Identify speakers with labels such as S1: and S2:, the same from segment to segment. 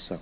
S1: So,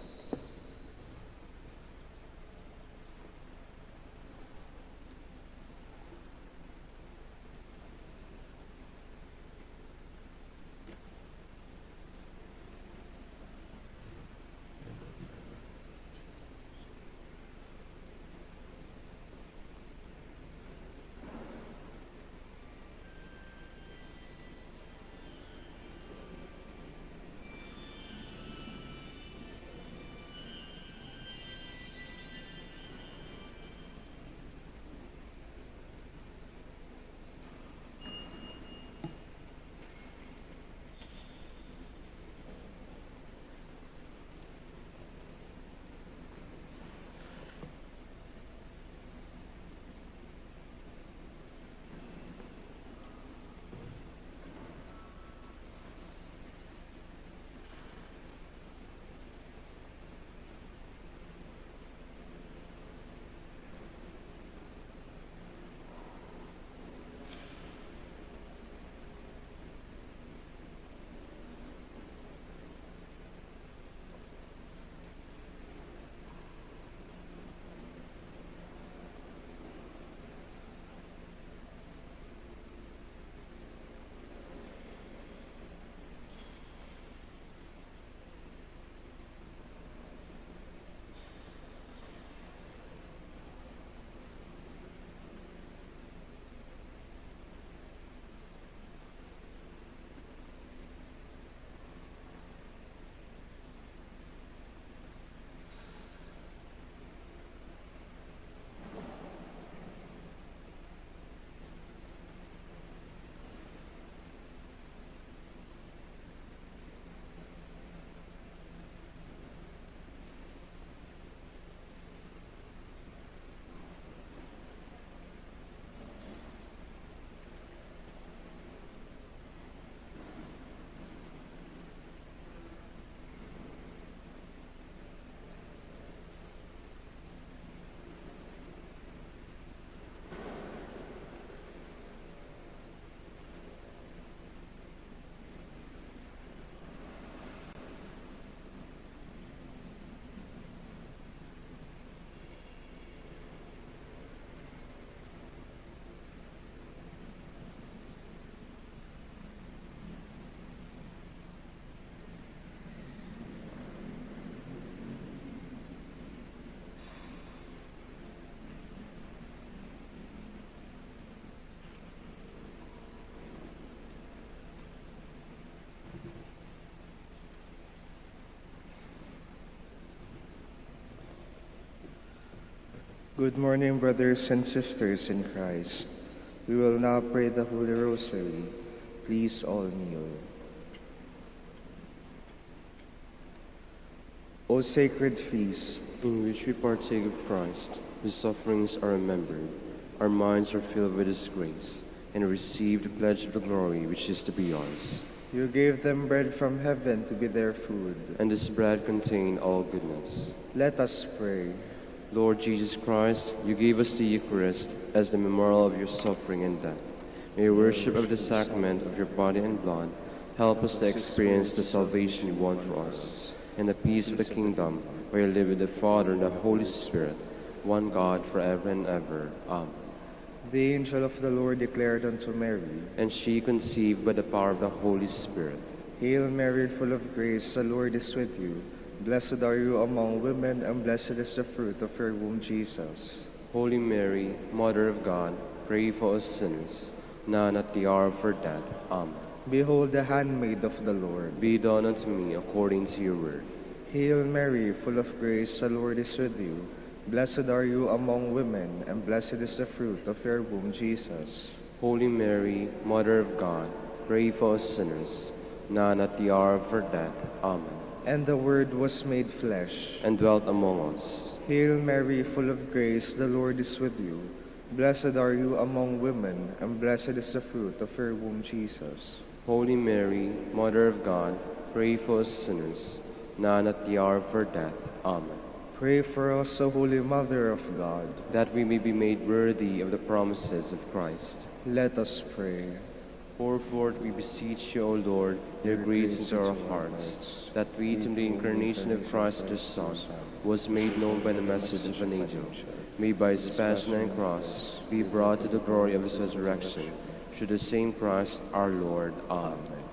S1: good morning, brothers and sisters in Christ. We will now pray the Holy Rosary. Please all kneel. O sacred feast,
S2: in which we partake of Christ, whose sufferings are remembered, our minds are filled with His grace, and receive the pledge of the glory which is to be ours.
S1: you gave them bread from heaven to be their food.
S2: And this bread contained all goodness.
S1: Let us pray.
S2: Lord Jesus Christ, you gave us the Eucharist as the memorial of your suffering and death. May your worship of the sacrament of your body and blood help us to experience the salvation you won for us, and the peace of the kingdom where you live with the Father and the Holy Spirit, one God, forever and ever. Amen.
S1: The angel of the Lord declared unto Mary,
S2: And she conceived by the power of the Holy Spirit.
S1: Hail Mary, full of grace, the Lord is with you. Blessed are you among women, and blessed is the fruit of your womb, Jesus.
S2: Holy Mary, Mother of God, pray for us sinners, now and at the hour of our death. Amen.
S1: Behold the handmaid of the Lord.
S2: Be done unto me according to your word.
S1: Hail Mary, full of grace, the Lord is with you. Blessed are you among women, and blessed is the fruit of your womb, Jesus.
S2: Holy Mary, Mother of God, pray for us sinners, now and at the hour of our death. Amen.
S1: And the Word was made flesh,
S2: and dwelt among us.
S1: Hail Mary, full of grace, the Lord is with you. Blessed are you among women, and blessed is the fruit of your womb, Jesus.
S2: Holy Mary, Mother of God, pray for us sinners, now and at the hour of our death. Amen.
S1: Pray for us, O Holy Mother of God,
S2: that we may be made worthy of the promises of Christ.
S1: Let us pray.
S2: Pour forth, we beseech you, O Lord, your grace into our hearts, that we, to the incarnation of Christ the Son, who was made known by the message of an angel, may by his passion and cross be brought to the glory of his resurrection, through the same Christ our Lord. Amen.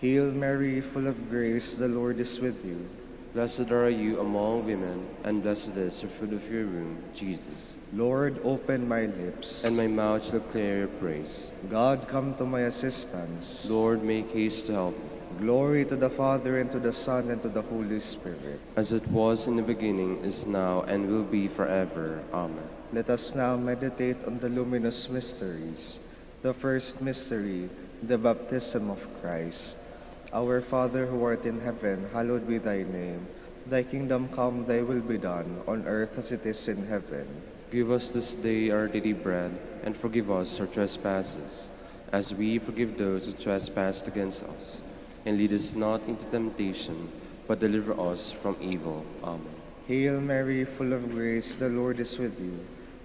S1: Hail Mary, full of grace, the Lord is with you.
S2: Blessed are you among women, and blessed is the fruit of your womb, Jesus.
S1: Lord, open my lips,
S2: And my mouth shall declare your praise.
S1: God, come to my assistance.
S2: Lord, make haste to help me.
S1: Glory to the Father, and to the Son, and to the Holy Spirit.
S2: As it was in the beginning, is now, and will be forever. Amen.
S1: Let us now meditate on the luminous mysteries. The first mystery, the baptism of Christ. Our Father who art in heaven, hallowed be thy name. Thy kingdom come, thy will be done, on earth as it is in heaven.
S2: Give us this day our daily bread, and forgive us our trespasses, as we forgive those who trespass against us. And lead us not into temptation, but deliver us from evil. Amen.
S1: Hail Mary, full of grace, the Lord is with you.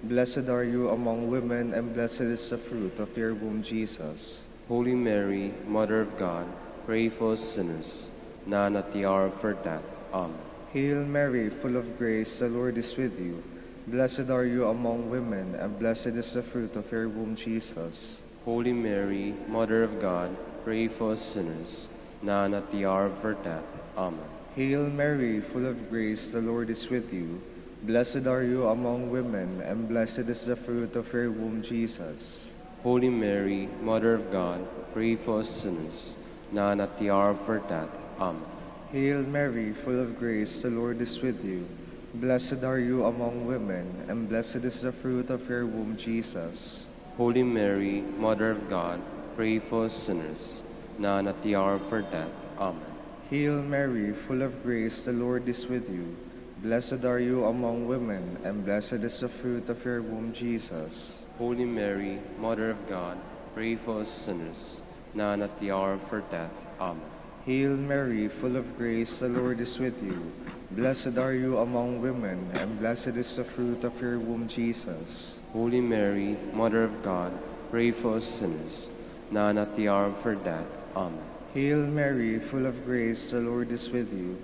S1: Blessed are you among women, and blessed is the fruit of your womb, Jesus.
S2: Holy Mary, Mother of God, pray for us sinners, now and at the hour of our death. Amen.
S1: Hail Mary, full of grace, the Lord is with you. Blessed are you among women, and blessed is the fruit of your womb, Jesus.
S2: Holy Mary, Mother of God, pray for us sinners, now and at the hour of our death. Amen.
S1: Hail Mary, full of grace, the Lord is with you. Blessed are you among women, and blessed is the fruit of your womb, Jesus.
S2: Holy Mary, Mother of God, pray for us sinners, now and at the hour of our death. Amen.
S1: Hail Mary, full of grace, the Lord is with you. Blessed are you among women, and blessed is the fruit of your womb, Jesus.
S2: Holy Mary, Mother of God, pray for us sinners, now and at the hour of our death. Amen.
S1: Hail Mary, full of grace, the Lord is with you. Blessed are you among women, and blessed is the fruit of your womb, Jesus.
S2: Holy Mary, Mother of God, pray for us sinners, now and at the hour of our death. Amen.
S1: Hail Mary, full of grace, the Lord is with you. Blessed are you among women, and blessed is the fruit of your womb, Jesus.
S2: Holy Mary, Mother of God, pray for us sinners, now and at the hour of our death. Amen.
S1: Hail Mary, full of grace, the Lord is with you.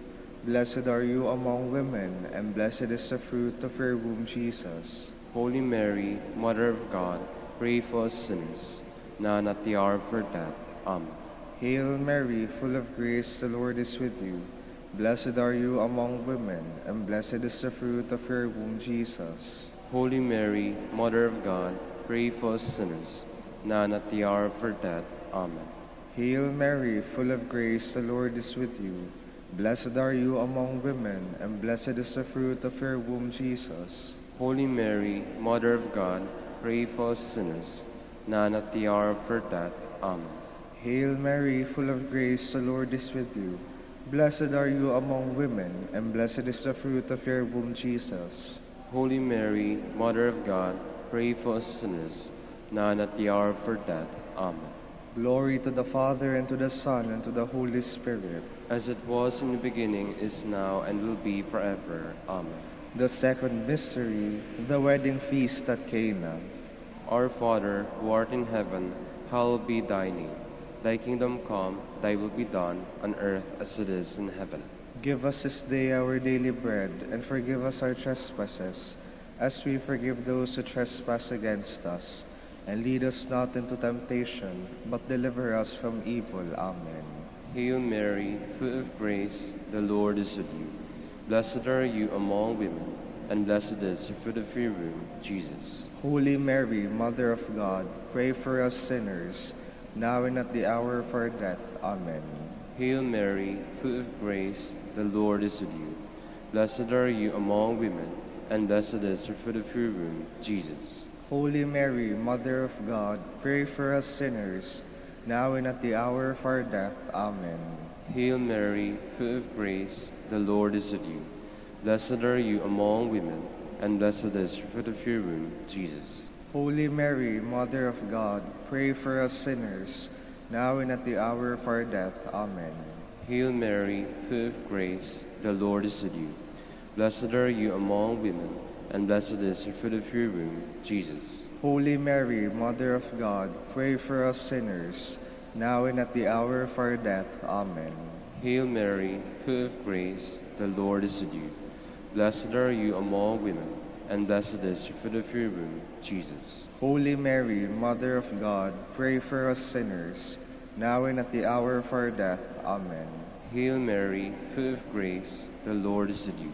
S1: Blessed are you among women, and blessed is the fruit of your womb, Jesus.
S2: Holy Mary, Mother of God, pray for us sinners, now and at the hour of our death. Amen.
S1: Hail Mary, full of grace, the Lord is with you. Blessed are you among women, and blessed is the fruit of your womb, Jesus.
S2: Holy Mary, Mother of God, pray for us sinners, now and at the hour of our death. Amen.
S1: Hail Mary, full of grace, the Lord is with you. Blessed are you among women, and blessed is the fruit of your womb, Jesus.
S2: Holy Mary, Mother of God, pray for us sinners, now and at the hour of our death. Amen.
S1: Hail Mary, full of grace, the Lord is with you. Blessed are you among women, and blessed is the fruit of your womb, Jesus.
S2: Holy Mary, Mother of God, pray for us sinners, now and at the hour of our death. Amen.
S1: Glory to the Father, and to the Son, and to the Holy Spirit.
S2: As it was in the beginning, is now, and will be forever. Amen.
S1: The second mystery, the wedding feast at Cana.
S2: Our Father, who art in heaven, hallowed be thy name. Thy kingdom come, thy will be done, on earth as it is in heaven.
S1: Give us this day our daily bread, and forgive us our trespasses, as we forgive those who trespass against us. And lead us not into temptation, but deliver us from evil. Amen.
S2: Hail Mary, full of grace, the Lord is with you. Blessed are you among women, and blessed is the fruit of your womb, Jesus.
S1: Holy Mary, Mother of God, pray for us sinners, now and at the hour of our death. Amen.
S2: Hail Mary, full of grace, the Lord is with you. Blessed are you among women, and blessed is the fruit of your womb, Jesus.
S1: Holy Mary, Mother of God, pray for us sinners, now and at the hour of our death. Amen.
S2: Hail Mary, full of grace, the Lord is with you. Blessed are you among women, and blessed is the fruit of your womb, Jesus.
S1: Holy Mary, Mother of God, pray for us sinners, now and at the hour of our death. Amen.
S2: Hail Mary, full of grace, the Lord is with you. Blessed are you among women, and blessed is the fruit of your womb, Jesus.
S1: Holy Mary, Mother of God, pray for us sinners, now and at the hour of our death. Amen.
S2: Hail Mary, full of grace, the Lord is with you. Blessed are you among women, and blessed is the fruit of your womb, Jesus.
S1: Holy Mary, Mother of God, pray for us sinners, now and at the hour of our death. Amen.
S2: Hail Mary, full of grace, the Lord is with you.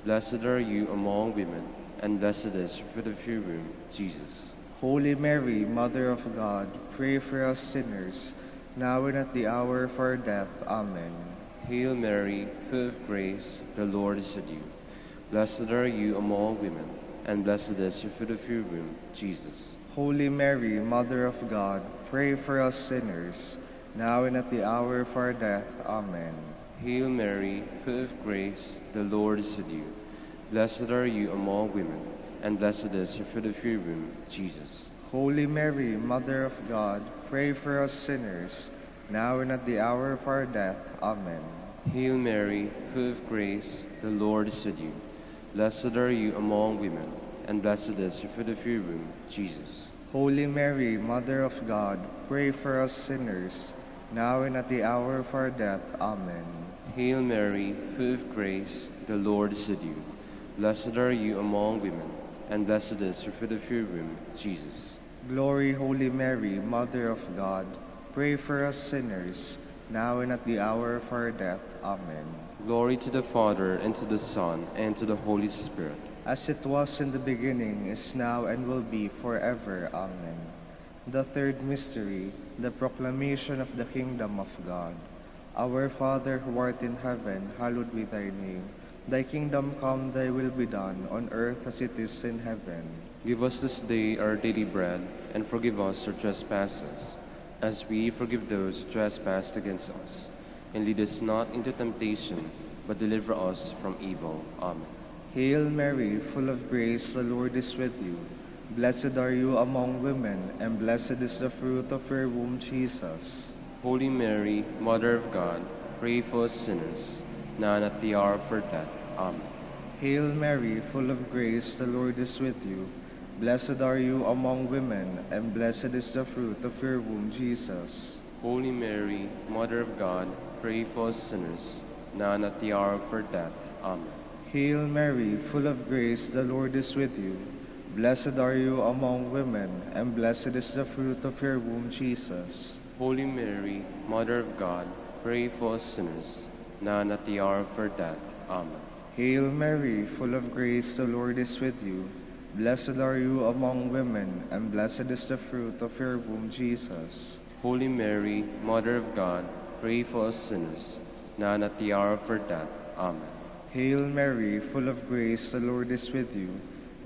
S2: Blessed are you among women, and blessed is the fruit of your womb, Jesus.
S1: Holy Mary, Mother of God, pray for us sinners, now and at the hour of our death. Amen.
S2: Hail Mary, full of grace, the Lord is with you. Blessed are you among women, and blessed is the fruit of your womb, Jesus.
S1: Holy Mary, Mother of God, pray for us sinners, now and at the hour of our death. Amen.
S2: Hail Mary, full of grace, the Lord is with you. Blessed are you among women, and blessed is the fruit of your womb, Jesus.
S1: Holy Mary, Mother of God, pray for us sinners, now and at the hour of our death. Amen.
S2: Hail Mary, full of grace, the Lord is with you. Blessed are you among women, and blessed is the fruit of your womb, Jesus.
S1: Holy Mary, Mother of God, pray for us sinners, now and at the hour of our death. Amen.
S2: Hail Mary, full of grace, the Lord is with you. Blessed are you among women, and blessed is the fruit of your womb, Jesus.
S1: Glory, Holy Mary, Mother of God, pray for us sinners, now and at the hour of our death. Amen.
S2: Glory to the Father, and to the Son, and to the Holy Spirit.
S1: As it was in the beginning, is now, and will be forever. Amen. The third mystery, the proclamation of the kingdom of God. Our Father, who art in heaven, hallowed be thy name. Thy kingdom come, thy will be done, on earth as it is in heaven.
S2: Give us this day our daily bread, and forgive us our trespasses, as we forgive those who trespass against us. And lead us not into temptation, but deliver us from evil. Amen.
S1: Hail Mary, full of grace, the Lord is with you. Blessed are you among women, and blessed is the fruit of your womb, Jesus.
S2: Holy Mary, Mother of God, pray for us sinners, now and at the hour of our death. Amen.
S1: Hail Mary, full of grace, the Lord is with you. Blessed are you among women, and blessed is the fruit of your womb, Jesus.
S2: Holy Mary, Mother of God, pray for us sinners, now and at the hour of our death. Amen.
S1: Hail Mary, full of grace, the Lord is with you. Blessed are you among women, and blessed is the fruit of your womb, Jesus.
S2: Holy Mary, Mother of God, pray for us sinners, now and at the hour of our death. Amen.
S1: Hail Mary, full of grace, the Lord is with you. Blessed are you among women, and blessed is the fruit of your womb, Jesus.
S2: Holy Mary, Mother of God, pray for us sinners, now and at the hour of our death. Amen.
S1: Hail Mary, full of grace, the Lord is with you.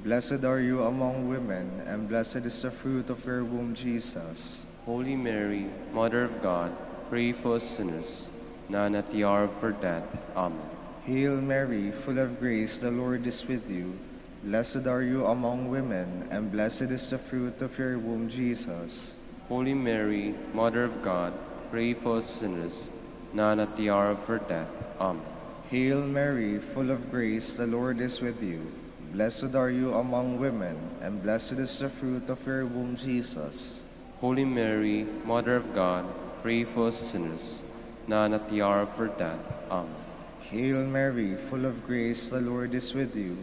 S1: Blessed are you among women, and blessed is the fruit of your womb, Jesus.
S2: Holy Mary, Mother of God, pray for us sinners, now and at the hour of our death. Amen.
S1: Hail Mary, full of grace, the Lord is with you. Blessed are you among women, and blessed is the fruit of your womb, Jesus.
S2: Holy Mary, Mother of God, pray for us sinners, now and at the hour of our death. Amen.
S1: Hail Mary, full of grace, the Lord is with you. Blessed are you among women, and blessed is the fruit of your womb, Jesus.
S2: Holy Mary, Mother of God, pray for us sinners, now and at the hour of our death. Amen.
S1: Hail Mary, full of grace, the Lord is with you.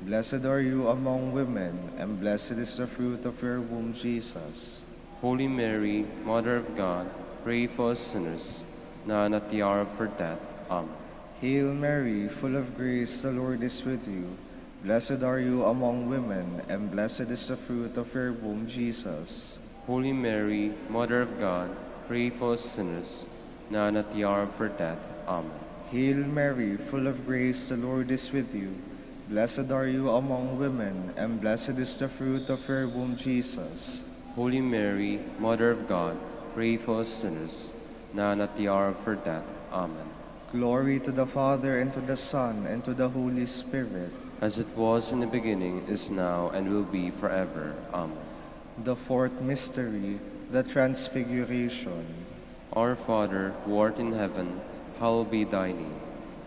S1: Blessed are you among women, and blessed is the fruit of your womb, Jesus.
S2: Holy Mary, Mother of God, pray for us sinners, now and at the hour of our death. Amen.
S1: Hail Mary, full of grace, the Lord is with you. Blessed are you among women, and blessed is the fruit of your womb, Jesus.
S2: Holy Mary, Mother of God, pray for us sinners, now and at the hour of our death. Amen.
S1: Hail Mary, full of grace, the Lord is with you. Blessed are you among women, and blessed is the fruit of your womb, Jesus.
S2: Holy Mary, Mother of God, pray for us sinners, now and at the hour of our death. Amen.
S1: Glory to the Father, and to the Son, and to the Holy Spirit.
S2: As it was in the beginning, is now, and will be forever. Amen.
S1: The fourth mystery, the Transfiguration.
S2: Our Father, who art in heaven, hallowed be thy name.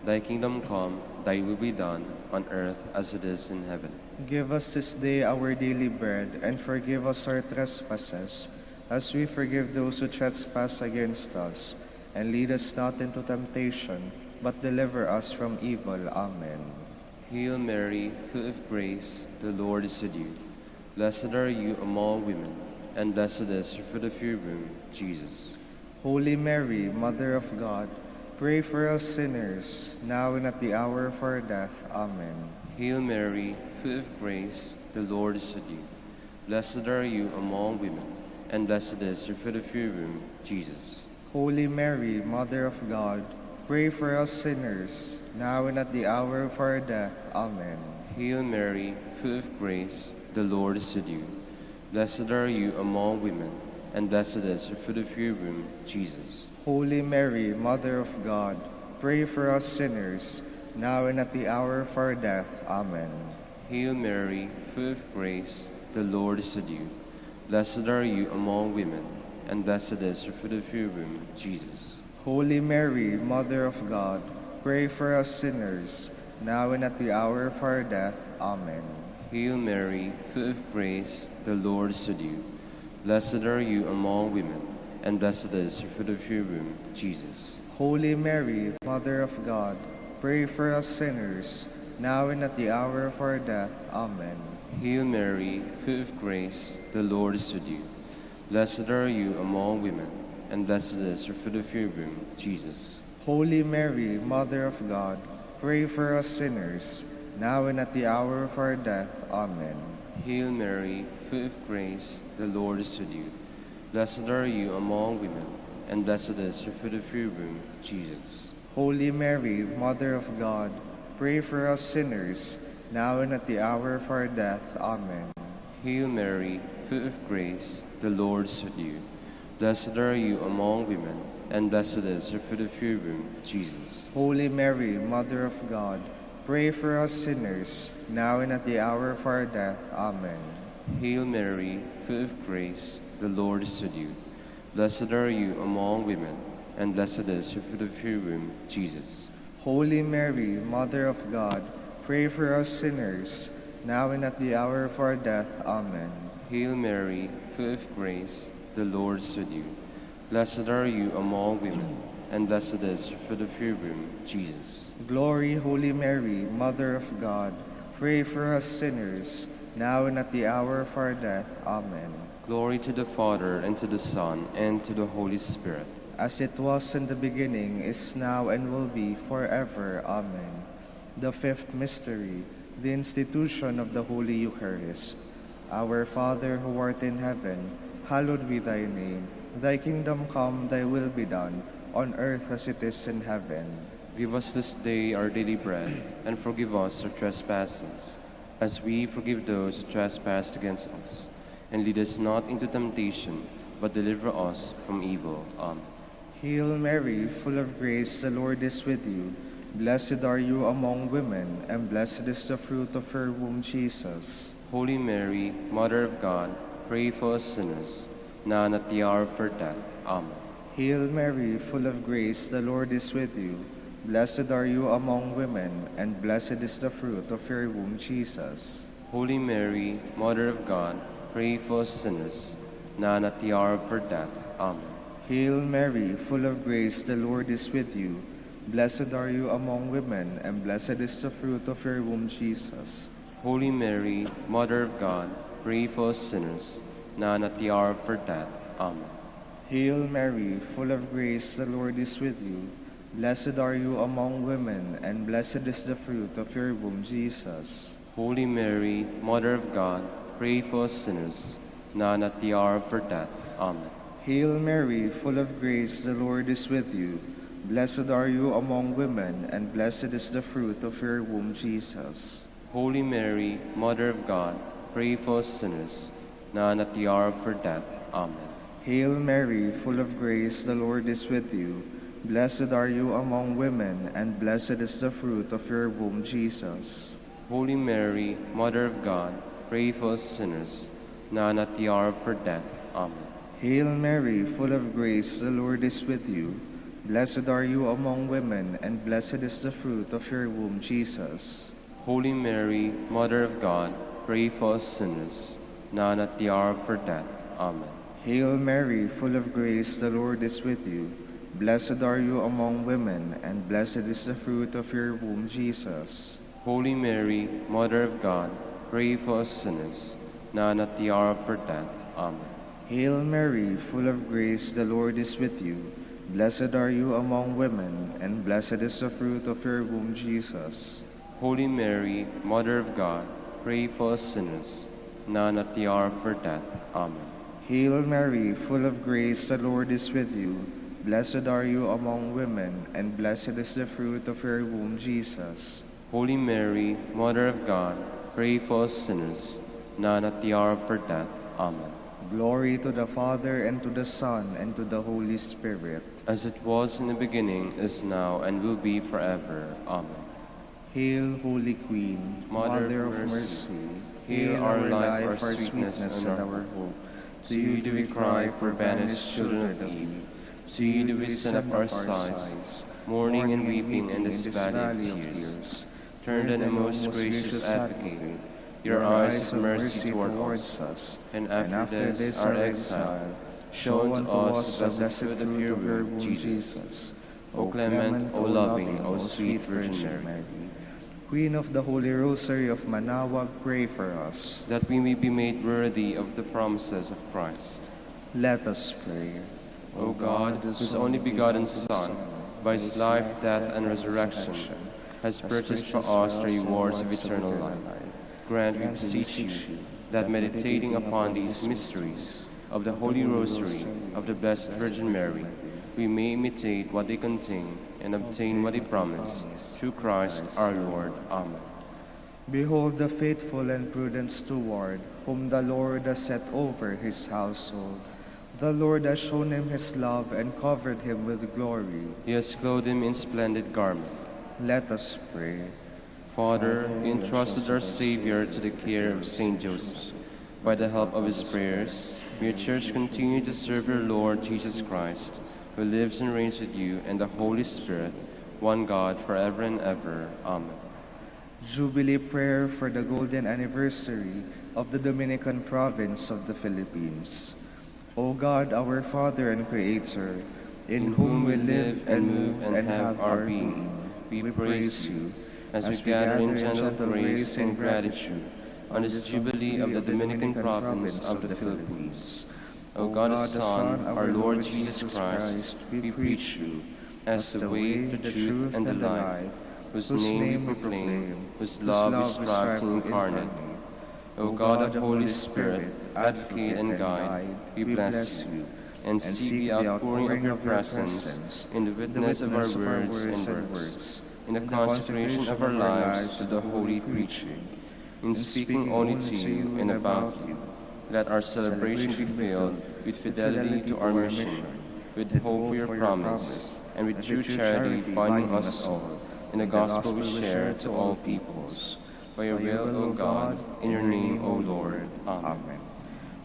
S2: Thy kingdom come, thy will be done, on earth as it is in heaven.
S1: Give us this day our daily bread, and forgive us our trespasses, as we forgive those who trespass against us. And lead us not into temptation, but deliver us from evil. Amen.
S2: Hail Mary, full of grace, the Lord is with you. Blessed are you among women, and blessed is the fruit of your womb, Jesus.
S1: Holy Mary, Mother of God, pray for us sinners, now and at the hour of our death. Amen.
S2: Hail Mary, full of grace, the Lord is with you. Blessed are you among women, and blessed is the fruit of your womb, Jesus.
S1: Holy Mary, Mother of God, pray for us sinners, now and at the hour of our death. Amen.
S2: Hail Mary, full of grace, the Lord is with you. Blessed are you among women, and blessed is the fruit of your womb, Jesus.
S1: Holy Mary, Mother of God, pray for us sinners, now and at the hour of our death. Amen.
S2: Hail Mary, full of grace, the Lord is with you. Blessed are you among women, and blessed is the fruit of your womb, Jesus.
S1: Holy Mary, Mother of God, pray for us sinners, now and at the hour of our death. Amen.
S2: Hail Mary, full of grace, the Lord is with you. Blessed are you among women, and blessed is the fruit of your womb, Jesus.
S1: Holy Mary, Mother of God, pray for us sinners, now and at the hour of our death. Amen.
S2: Hail Mary, full of grace, the Lord is with you. Blessed are you among women, and blessed is the fruit of your womb, Jesus.
S1: Holy Mary, Mother of God, pray for us sinners, now and at the hour of our death. Amen.
S2: Hail Mary, full of grace, the Lord is with you. Blessed are you among women, and blessed is the fruit of your womb, Jesus.
S1: Holy Mary, Mother of God, pray for us sinners, now and at the hour of our death. Amen.
S2: Hail Mary, full of grace, the Lord is with you. Blessed are you among women, and blessed is the fruit of your womb, Jesus.
S1: Holy Mary, Mother of God, pray for us sinners, now and at the hour of our death. Amen.
S2: Hail Mary, full of grace, the Lord is with you. Blessed are you among women, and blessed is the fruit of your womb, Jesus.
S1: Holy Mary, Mother of God, pray for us sinners, now and at the hour of our death. Amen.
S2: Hail Mary, full of grace, the Lord is with you. Blessed are you among women, and blessed is the fruit of your womb, Jesus.
S1: Glory, Holy Mary, Mother of God, pray for us sinners, now and at the hour of our death. Amen.
S2: Glory to the Father, and to the Son, and to the Holy Spirit.
S1: As it was in the beginning, is now, and will be forever. Amen. The fifth mystery, the institution of the Holy Eucharist. Our Father, who art in heaven, hallowed be thy name. Thy kingdom come, thy will be done, on earth as it is in heaven.
S2: Give us this day our daily bread, and forgive us our trespasses, as we forgive those who trespass against us. And lead us not into temptation, but deliver us from evil. Amen.
S1: Hail Mary, full of grace, the Lord is with you. Blessed are you among women, and blessed is the fruit of your womb, Jesus.
S2: Holy Mary, Mother of God, pray for us sinners, now and at the hour of our death. Amen.
S1: Hail Mary, full of grace, the Lord is with you. Blessed are you among women, and blessed is the fruit of your womb, Jesus.
S2: Holy Mary, Mother of God, pray for us sinners, now and at the hour of our death. Amen.
S1: Hail Mary, full of grace, the Lord is with you. Blessed are you among women, and blessed is the fruit of your womb, Jesus.
S2: Holy Mary, Mother of God, pray for us sinners, now and at the hour of our death. Amen.
S1: Hail Mary, full of grace, the Lord is with you. Blessed are you among women, and blessed is the fruit of your womb, Jesus.
S2: Holy Mary, Mother of God, pray for us sinners, now and at the hour of our death. Amen.
S1: Hail Mary, full of grace, the Lord is with you. Blessed are you among women, and blessed is the fruit of your womb, Jesus.
S2: Holy Mary, Mother of God, pray for us sinners, now and at the hour of our death. Amen.
S1: Hail Mary, full of grace, the Lord is with you. Blessed are you among women, and blessed is the fruit of your womb, Jesus.
S2: Holy Mary, Mother of God, pray for us sinners, now and at the hour of our death. Amen.
S1: Hail Mary, full of grace, the Lord is with you. Blessed are you among women, and blessed is the fruit of your womb, Jesus.
S2: Holy Mary, Mother of God, pray for us sinners, now and at the hour of our death. Amen.
S1: Hail Mary, full of grace, the Lord is with you. Blessed are you among women, and blessed is the fruit of your womb, Jesus.
S2: Holy Mary, Mother of God, pray for us sinners, now and at the hour of our death. Amen.
S1: Hail Mary, full of grace, the Lord is with you. Blessed are you among women, and blessed is the fruit of your womb, Jesus.
S2: Holy Mary, Mother of God, pray for us sinners, now and at the hour of our death. Amen.
S1: Hail Mary, full of grace, the Lord is with you. Blessed are you among women, and blessed is the fruit of your womb, Jesus.
S2: Holy Mary, Mother of God, pray for us sinners, now and at the hour of our death. Amen.
S1: Glory to the Father, and to the Son, and to the Holy Spirit.
S2: As it was in the beginning, is now, and will be forever. Amen.
S1: Hail, Holy Queen,
S2: Mother
S1: Mother
S2: of
S1: of
S2: mercy.
S1: mercy.
S2: Hail our life, our sweetness, and our hope. To you do we cry, poor banished children of Eve. To you do we send up our sighs, mourning and weeping in this valley of tears. Turn then, O most gracious Advocate, your eyes of mercy towards us, and after this our exile, show unto us the blessed fruit of your womb, Jesus. O clement, O loving, O sweet Virgin Mary,
S1: Queen of the Holy Rosary of Manaoag, pray for us.
S2: that we may be made worthy of the promises of Christ.
S1: Let us pray.
S2: O God, whose only begotten Son, by his life, death, and resurrection, has purchased for us the rewards of eternal life, grant, we beseech you, that meditating upon these mysteries of the Holy Rosary of the Blessed Virgin Mary, we may imitate what they contain and obtain what they promise, through Christ our Lord. Amen.
S1: Behold the faithful and prudent steward, whom the Lord has set over his household. The Lord has shown him his love and covered him with glory.
S2: He has clothed him in splendid garment.
S1: Let us pray.
S2: Father, we entrusted our Savior to the care of Saint Joseph. By the help of his prayers, may your Church continue to serve your Lord Jesus Christ, who lives and reigns with you and the Holy Spirit, one God, forever and ever. Amen.
S1: Jubilee prayer for the golden anniversary of the Dominican province of the Philippines. O God, our Father and Creator, in whom we live and move and have our being, we praise you as we gather in gentle praise and gratitude on this Jubilee of the Dominican province of the Philippines. O God the Son, our Lord Jesus Christ, we preach you as the way, the truth, and the life, whose name we proclaim, whose love we strive to incarnate. O God of Holy Spirit, advocate and guide, we bless you, and seek the outpouring of your presence in the witness of our words and works, in the consecration of our lives to the holy preaching, in speaking only to you and about you. Let our celebration be filled with fidelity to our mission, with hope for your promise, and with true charity binding us all in the gospel we share to all peoples. By your will, O God, in your name, O Lord. Amen.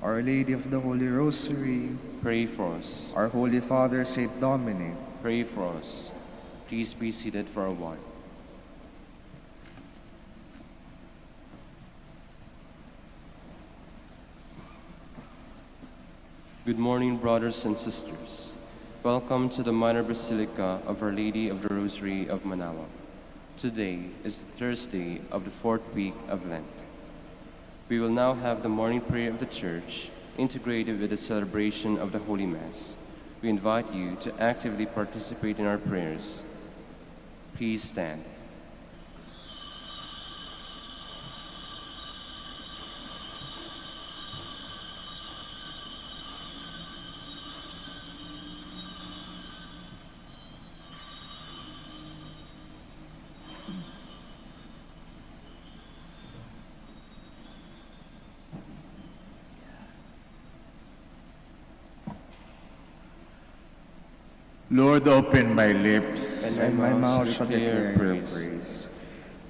S1: Our Lady of the Holy Rosary,
S2: Pray for us.
S1: our Holy Father, Saint Dominic,
S2: Pray for us. Please be seated for a while. Good morning, brothers and sisters. Welcome to the Minor Basilica of Our Lady of the Rosary of Manaoag. Today is the Thursday of the 4th week of Lent. We will now have the morning prayer of the Church integrated with the celebration of the Holy Mass. We invite you to actively participate in our prayers. Please stand.
S3: Lord, open my lips,
S1: and my mouth shall declare your praise.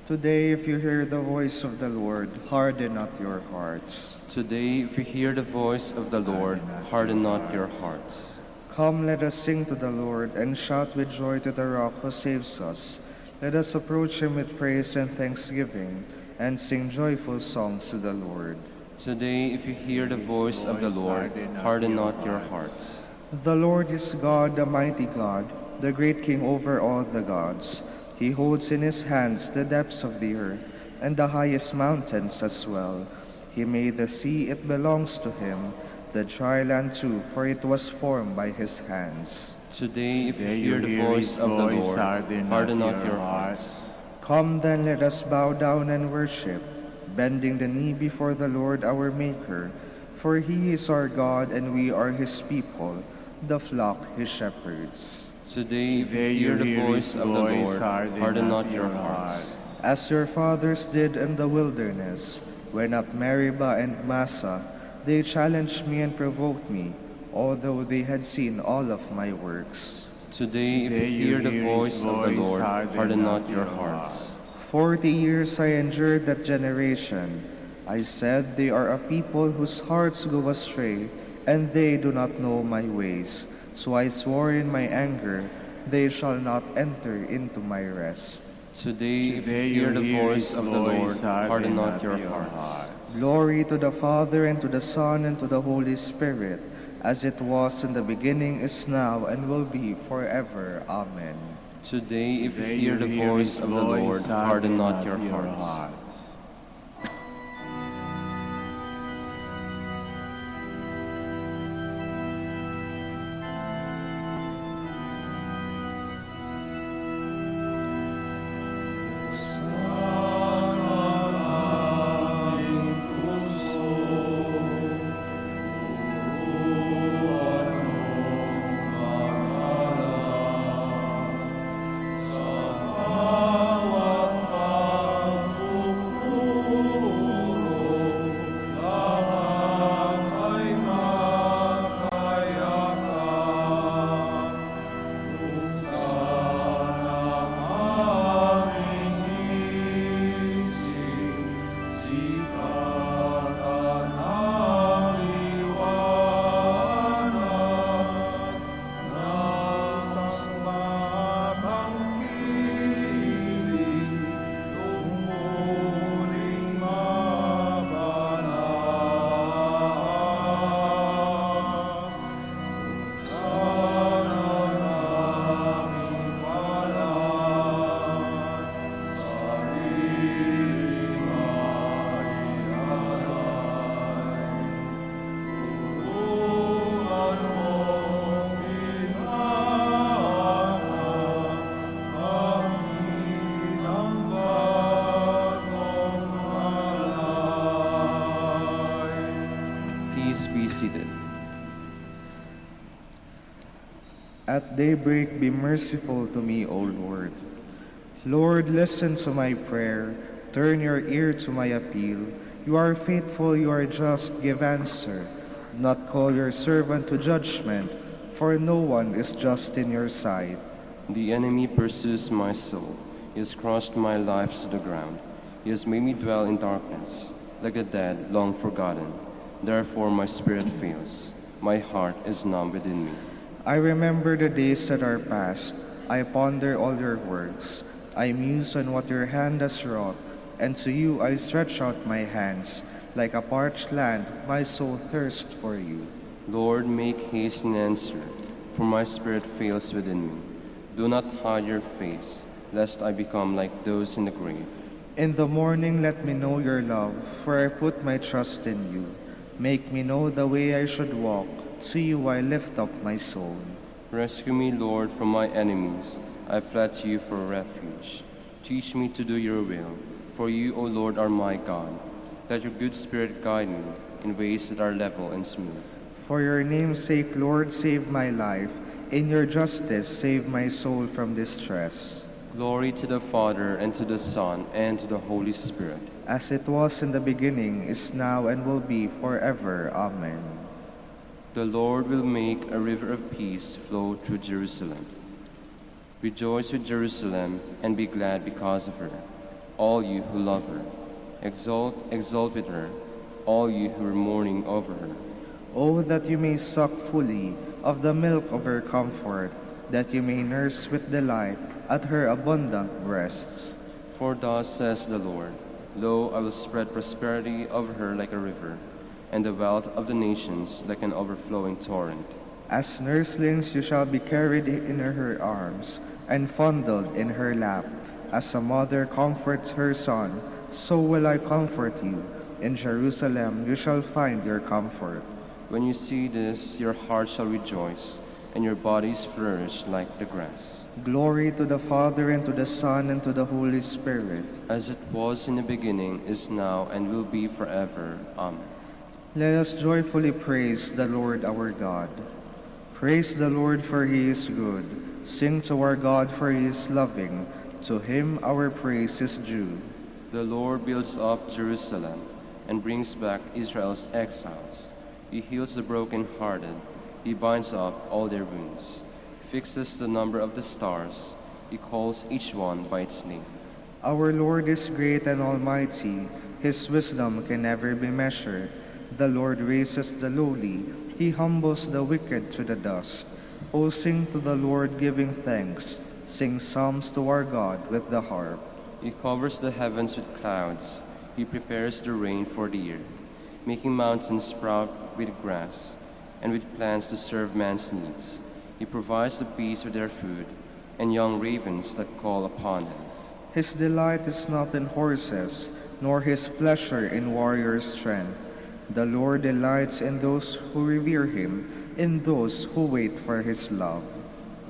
S1: Today, if you hear the voice of the Lord, harden not your hearts.
S2: Today, if you hear the voice of the Lord, harden not your hearts.
S1: Come, let us sing to the Lord, and shout with joy to the Rock who saves us. Let us approach him with praise and thanksgiving, and sing joyful songs to the Lord.
S2: Today, if you hear the voice of the Lord, harden not your hearts.
S1: The Lord is God, the mighty God, the great King over all the gods. He holds in his hands the depths of the earth, and the highest mountains as well. He made the sea, it belongs to him, the dry land too, for it was formed by his hands.
S2: Today, if you hear the voice of the Lord, harden not your hearts.
S1: Come then, let us bow down and worship, bending the knee before the Lord our Maker. For he is our God, and we are his people, the flock his shepherds.
S2: Today, if you hear the voice of the Lord, harden not your hearts.
S1: As your fathers did in the wilderness, when at Meribah and Massa, they challenged me and provoked me, although they had seen all of my works.
S2: Today, if you hear the voice of the Lord, harden not your hearts.
S1: 40 years I endured that generation. I said, they are a people whose hearts go astray, and they do not know my ways. So I swore in my anger, they shall not enter into my rest.
S2: Today, if you hear the voice of the Lord, harden not your hearts.
S1: Glory to the Father, and to the Son, and to the Holy Spirit, as it was in the beginning, is now, and will be forever. Amen.
S2: Today, if you hear the voice of the Lord, harden not your hearts.
S1: At daybreak, be merciful to me, O Lord. Lord, listen to my prayer. Turn your ear to my appeal. You are faithful, you are just, give answer. Do not call your servant to judgment, for no one is just in your sight.
S2: The enemy pursues my soul. He has crushed my life to the ground. He has made me dwell in darkness, like the dead long forgotten. Therefore my spirit fails. My heart is numb within me.
S1: I remember the days that are past. I ponder all your works. I muse on what your hand has wrought, and to you I stretch out my hands. Like a parched land, my soul thirsts for you.
S2: Lord, make haste and answer, for my spirit fails within me. Do not hide your face, lest I become like those in the grave.
S1: In the morning let me know your love, for I put my trust in you. Make me know the way I should walk. To you I lift up my soul.
S2: Rescue me, Lord, from my enemies. I fled to you for refuge. Teach me to do your will, for you, O Lord, are my God. Let your good spirit guide me in ways that are level and smooth.
S1: For your name's sake, Lord, save my life. In your justice, save my soul from distress.
S2: Glory to the Father, and to the Son, and to the Holy Spirit.
S1: As it was in the beginning, is now, and will be forever. Amen.
S2: The Lord will make a river of peace flow through Jerusalem. Rejoice with Jerusalem, and be glad because of her, all you who love her. Exult, exult with her, all you who are mourning over her.
S1: Oh, that you may suck fully of the milk of her comfort, that you may nurse with delight at her abundant breasts.
S2: For thus says the Lord, Lo, I will spread prosperity over her like a river, and the wealth of the nations like an overflowing torrent.
S1: As nurslings you shall be carried in her arms, and fondled in her lap. As a mother comforts her son, so will I comfort you. In Jerusalem you shall find your comfort.
S2: When you see this, your heart shall rejoice, and your bodies flourish like the grass.
S1: Glory to the Father, and to the Son, and to the Holy Spirit.
S2: As it was in the beginning, is now, and will be forever. Amen.
S1: Let us joyfully praise the Lord our God. Praise the Lord, for he is good. Sing to our God, for he is loving. To him our praise is due.
S2: The Lord builds up Jerusalem and brings back Israel's exiles. He heals the brokenhearted. He binds up all their wounds. Fixes the number of the stars. He calls each one by its name.
S1: Our Lord is great and almighty. His wisdom can never be measured. The Lord raises the lowly. He humbles the wicked to the dust. O sing to the Lord, giving thanks. Sing psalms to our God with the harp.
S2: He covers the heavens with clouds. He prepares the rain for the earth, making mountains sprout with grass, and with plants to serve man's needs. He provides the beasts with their food, and young ravens that call upon him.
S1: His delight is not in horses, nor his pleasure in warrior strength. The Lord delights in those who revere him, in those who wait for his love.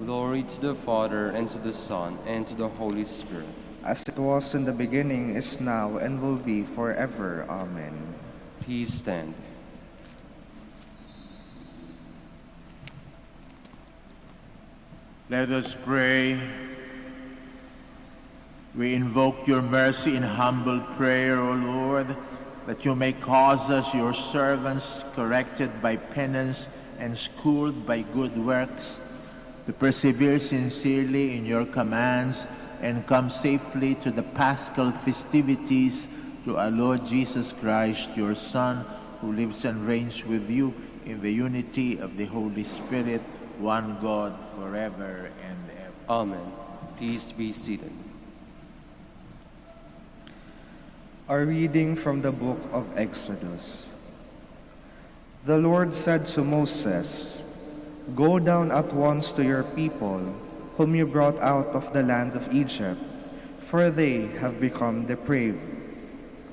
S2: Glory to the Father, and to the Son, and to the Holy Spirit.
S1: As it was in the beginning, is now, and will be forever. Amen.
S2: Please stand.
S3: Let us pray. We invoke your mercy in humble prayer, O Lord, that you may cause us, your servants, corrected by penance and schooled by good works, to persevere sincerely in your commands and come safely to the Paschal festivities through our Lord Jesus Christ, your Son, who lives and reigns with you in the unity of the Holy Spirit, one God, forever and ever.
S2: Amen. Please be seated.
S1: A reading from the book of Exodus. The Lord said to Moses, Go down at once to your people, whom you brought out of the land of Egypt, for they have become depraved.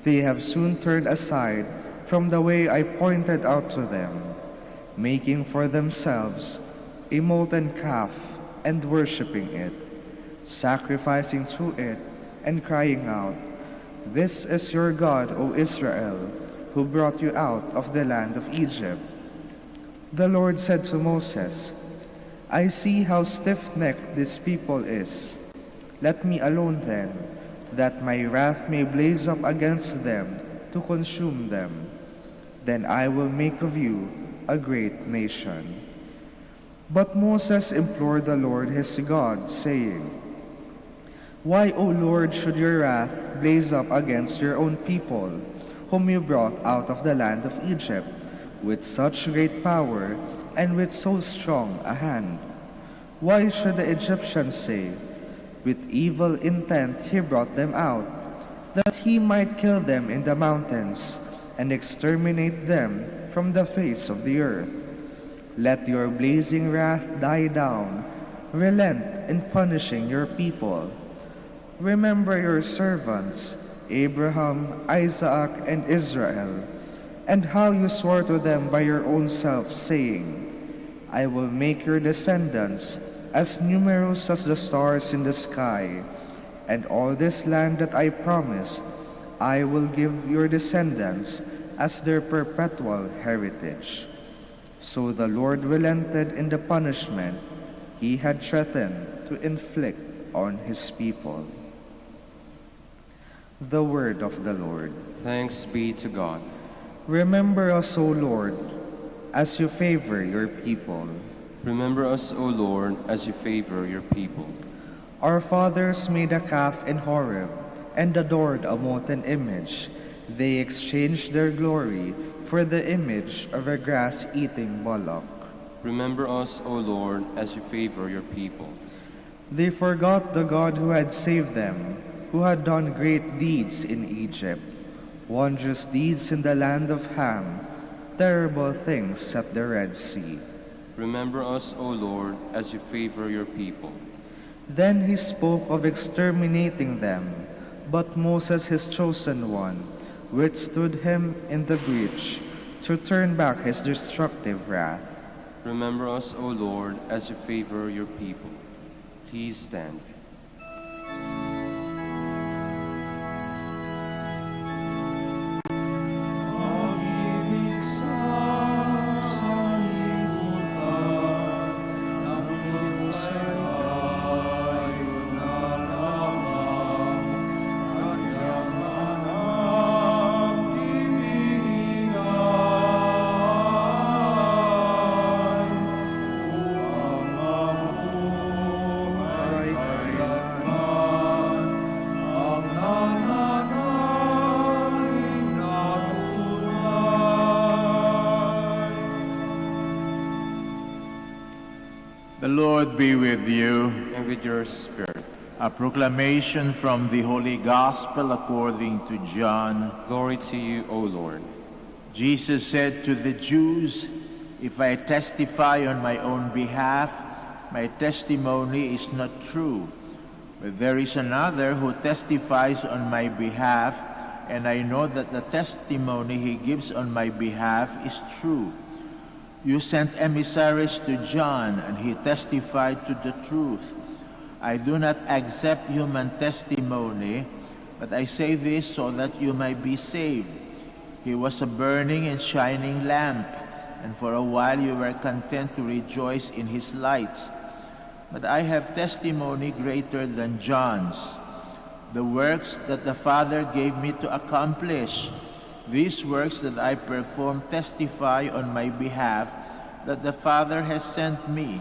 S1: They have soon turned aside from the way I pointed out to them, making for themselves a molten calf and worshipping it, sacrificing to it and crying out, This is your God, O Israel, who brought you out of the land of Egypt. The Lord said to Moses, I see how stiff-necked this people is. Let me alone then, that my wrath may blaze up against them to consume them. Then I will make of you a great nation. But Moses implored the Lord his God, saying, Why, O Lord, should your wrath blaze up against your own people, whom you brought out of the land of Egypt, with such great power and with so strong a hand? Why should the Egyptians say, With evil intent he brought them out, that he might kill them in the mountains and exterminate them from the face of the earth? Let your blazing wrath die down. Relent in punishing your people. Remember your servants, Abraham, Isaac, and Israel, and how you swore to them by your own self, saying, I will make your descendants as numerous as the stars in the sky, and all this land that I promised, I will give your descendants as their perpetual heritage. So the Lord relented in the punishment he had threatened to inflict on his people. The word of the Lord.
S2: Thanks be to God.
S1: Remember us, O Lord, as you favor your people.
S2: Remember us, O Lord, as you favor your people.
S1: Our fathers made a calf in Horeb and adored a molten image. They exchanged their glory for the image of a grass-eating bullock.
S2: Remember us, O Lord, as you favor your people.
S1: They forgot the God who had saved them, who had done great deeds in Egypt, wondrous deeds in the land of Ham, terrible things at the Red Sea.
S2: Remember us, O Lord, as you favor your people.
S1: Then he spoke of exterminating them, but Moses, his chosen one, withstood him in the breach to turn back his destructive wrath.
S2: Remember us, O Lord, as you favor your people. Please stand.
S3: The Lord be with you.
S2: And with your spirit.
S3: A proclamation from the Holy Gospel according to John.
S2: Glory to you, O Lord.
S3: Jesus said to the Jews, "If I testify on my own behalf, my testimony is not true. But there is another who testifies on my behalf, and I know that the testimony he gives on my behalf is true. You sent emissaries to John, and he testified to the truth. I do not accept human testimony, but I say this so that you might be saved. He was a burning and shining lamp, and for a while you were content to rejoice in his lights. But I have testimony greater than John's, the works that the Father gave me to accomplish. These works that I perform testify on my behalf that the Father has sent me.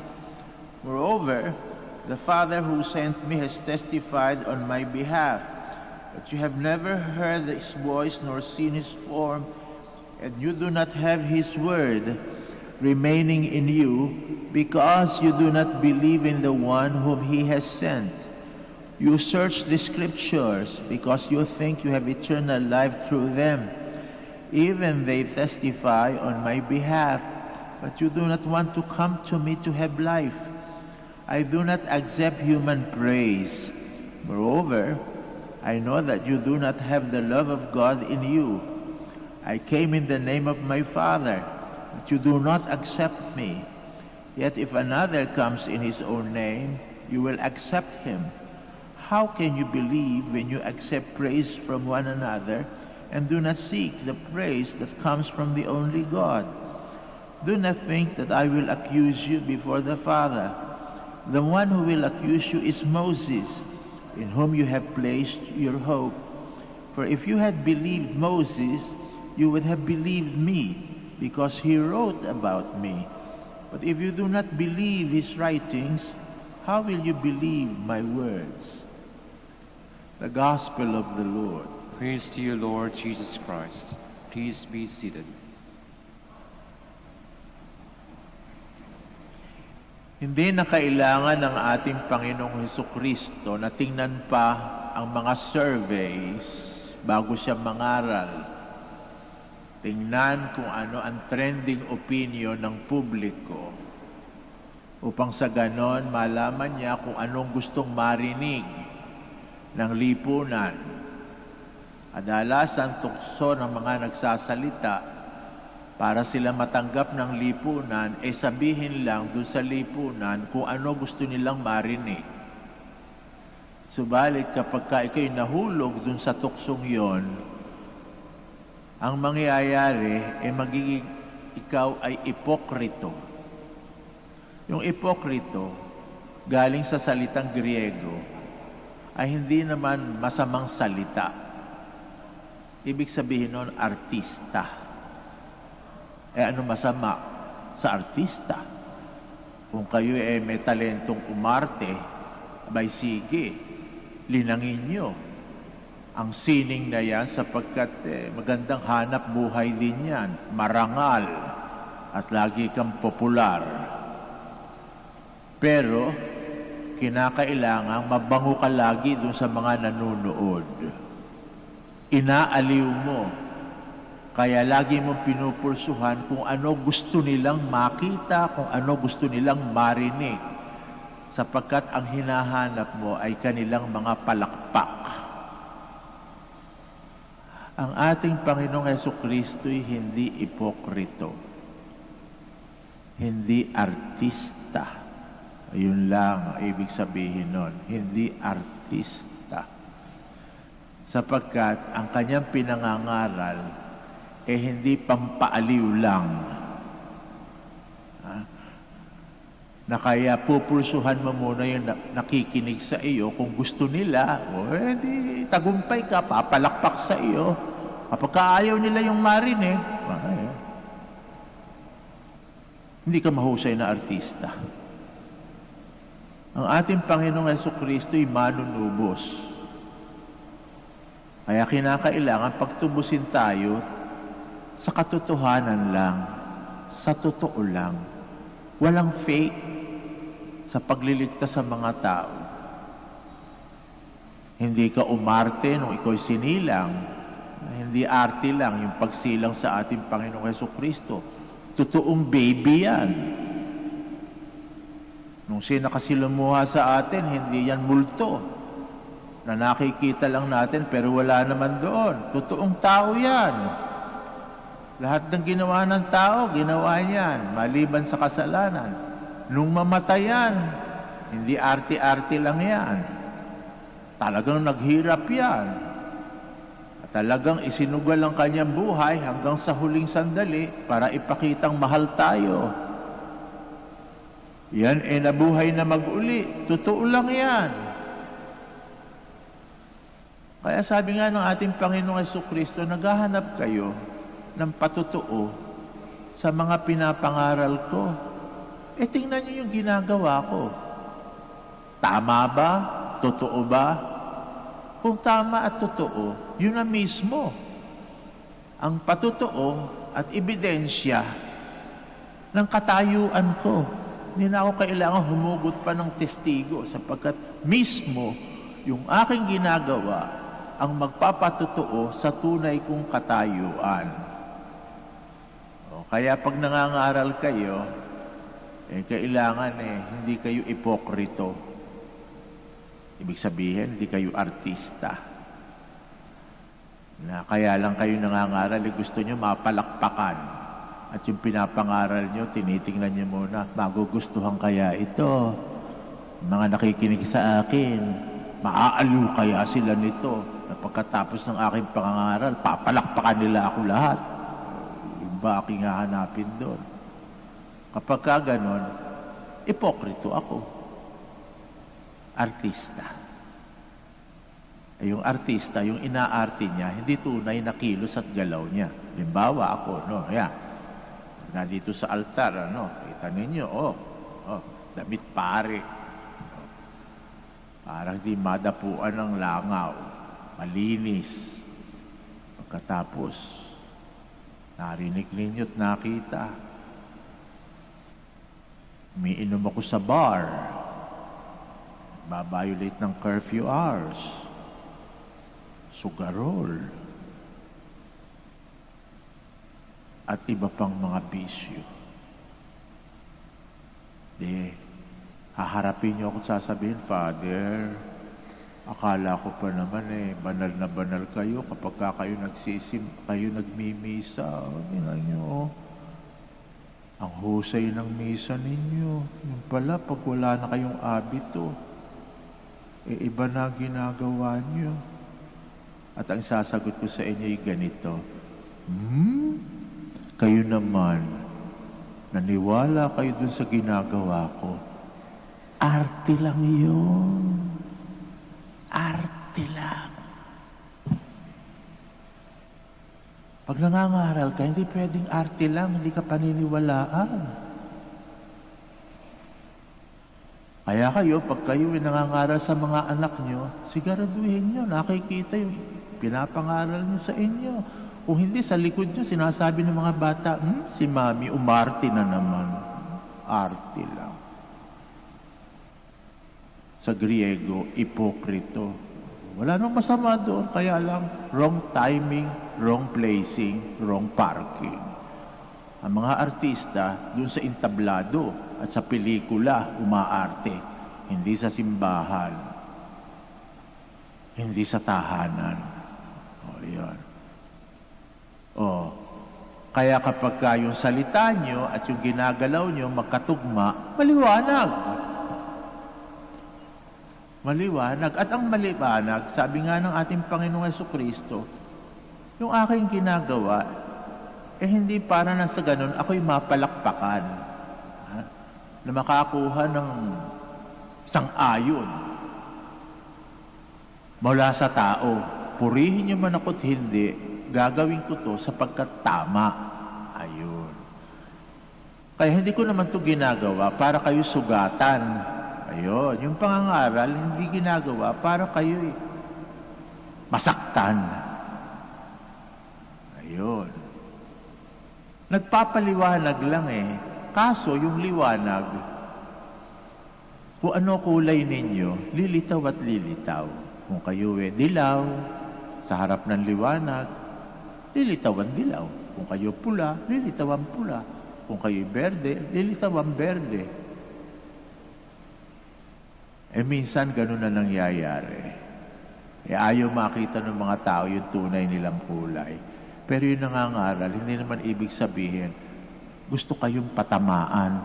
S3: Moreover, the Father who sent me has testified on my behalf. But you have never heard his voice nor seen his form, and you do not have his word remaining in you, because you do not believe in the one whom he has sent. You search the Scriptures because you think you have eternal life through them. Even they testify on my behalf, but you do not want to come to me to have life. I do not accept human praise. Moreover, I know that you do not have the love of God in you. I came in the name of my Father, but you do not accept me. Yet if another comes in his own name, you will accept him. How can you believe when you accept praise from one another and do not seek the praise that comes from the only God? Do not think that I will accuse you before the Father. The one who will accuse you is Moses, in whom you have placed your hope. For if you had believed Moses, you would have believed me, because he wrote about me. But if you do not believe his writings, how will you believe my words?" The Gospel of the Lord.
S2: Praise to you, Lord Jesus Christ. Please be seated.
S3: Hindi na kailangan ng ating Panginoong Hesukristo na tingnan pa ang mga surveys bago siya mangaral. Tingnan kung ano ang trending opinion ng publiko upang sa ganon malaman niya kung anong gustong marinig ng lipunan. Kadalasan tukso ng mga nagsasalita para sila matanggap ng lipunan, sabihin lang dun sa lipunan kung ano gusto nilang marinig. Subalit kapag ikaw'y nahulog dun sa tuksong yon, ang mangyayari magiging ikaw ay ipokrito. Yung ipokrito, galing sa salitang Griego, ay hindi naman masamang salita. Ibig sabihin nun, artista. Ano masama sa artista? Kung kayo may talentong umarte, abay sige, linangin nyo ang sining na yan sapagkat magandang hanap buhay din yan, marangal, at lagi kang popular. Pero, kinakailangan mabango ka lagi dun sa mga nanunood. Inaaliw mo. Kaya lagi mong pinupursuhan kung ano gusto nilang makita, kung ano gusto nilang marinig. Sapagkat ang hinahanap mo ay kanilang mga palakpak. Ang ating Panginoong Jesucristo'y hindi ipokrito. Hindi artista. Ayun lang ang ibig sabihin nun. Hindi artista. Sapagkat ang kanyang pinangangaral hindi pampaaliw lang. Na kaya pupursuhan mo muna yung nakikinig sa iyo. Kung gusto nila, di tagumpay ka, papalakpak sa iyo. Kapag ayaw nila yung marinig, hindi ka mahusay na artista. Ang ating Panginoong Jesucristo'y manunubos. Kaya kinakailangan pagtubusin tayo sa katotohanan lang, sa totoo lang. Walang fake sa pagliligtas sa mga tao. Hindi ka umarte nung ikaw'y sinilang. Hindi arte lang yung pagsilang sa ating Panginoong Jesucristo. Totoong baby yan. Nung sinakasilumuha sa atin, hindi yan multo. Na nakikita lang natin pero wala naman doon. Totoong tao yan. Lahat ng ginawa ng tao, ginawa niyan, maliban sa kasalanan. Nung mamatay yan, hindi arte-arte lang yan. Talagang naghirap yan. At talagang isinugal ang kanyang buhay hanggang sa huling sandali para ipakitang mahal tayo. Yan nabuhay na mag-uli. Totoo lang yan. Kaya sabi nga ng ating Panginoong Jesucristo, naghahanap kayo ng patotoo sa mga pinapangaral ko. Tingnan niyo yung ginagawa ko. Tama ba? Totoo ba? Kung tama at totoo, yun na mismo ang patotoo at ebidensya ng katayuan ko. Hindi na ako kailangan humugot pa ng testigo sapagkat mismo yung aking ginagawa ang magpapatotoo sa tunay kong katayuan. Kaya pag nangangaral kayo, kailangan hindi kayo ipokrito. Ibig sabihin, hindi kayo artista. Na kaya lang kayo nangangaral, gusto nyo mapalakpakan. At yung pinapangaral nyo, tinitingnan nyo muna, magugustuhan kaya ito. Mga nakikinig sa akin, maaaliw kaya sila nito. Na pagkatapos ng aking pangangaral, papalakpakan nila ako lahat. Yung ba aking hahanapin doon? Kapag ka ganon, ipokrito ako. Artista. Yung artista, yung inaarte niya, hindi tunay na kilos at galaw niya. Limbawa ako, na dito sa altar, kita ninyo, damit pare. Parang di madapuan ng langaw. Malinis. Pagkatapos, narinig ninyo at nakita. Umiinom ako sa bar. Babiolate ng curfew hours. Sugarol. At iba pang mga bisyo. Haharapin niyo ako at sasabihin, Father, akala ko pa naman banal na banal kayo kapag kayo nagmimisa. Tingnan niyo, ang husay ng misa ninyo. Yung pala, pag wala na kayong abito, iba na ginagawa niyo. At ang sasagot ko sa inyo ay ganito, kayo naman, naniwala kayo dun sa ginagawa ko. Arte lang yun. Arte lang. Pag nangangaral ka, hindi pwedeng arte lang, hindi ka paniniwalaan. Kaya kayo, pag kayo nangangaral sa mga anak nyo, siguraduhin nyo, nakikita yung pinapangaral nyo sa inyo. Kung hindi, sa likod nyo, sinasabi ng mga bata, si Mami, umarte na naman. Arte lang. Sa Griego, ipokrito. Wala nang masama doon, kaya lang wrong timing, wrong placing, wrong parking. Ang mga artista doon sa entablado at sa pelikula umaarte, hindi sa simbahan, hindi sa tahanan. Yan. Kaya kapag yung salita nyo at yung ginagalaw nyo magkatugma, maliwanag. Maliwanag. At ang maliwanag, sabi nga ng ating Panginoong Jesucristo, yung aking ginagawa, hindi para na sa ganun, ako'y mapalakpakan. Na makakuha ng sang-ayon mula sa tao. Purihin niyo man ako't hindi, gagawin ko to sapagkat tama. Ayun. Kaya hindi ko naman to ginagawa para kayo sugatan. Ayun. Yung pangangaral, hindi ginagawa para kayo masaktan. Ayun. Nagpapaliwanag lang Kaso yung liwanag, kung ano kulay ninyo, lilitaw at lilitaw. Kung kayo dilaw, sa harap ng liwanag, lilitaw ang dilaw. Kung kayo pula, lilitaw ang pula. Kung kayo berde, lilitaw ang berde. Minsan ganun na nangyayari. Ayaw makita ng mga tao yung tunay nilang kulay. Pero yung nangangaral, hindi naman ibig sabihin, gusto kayong patamaan.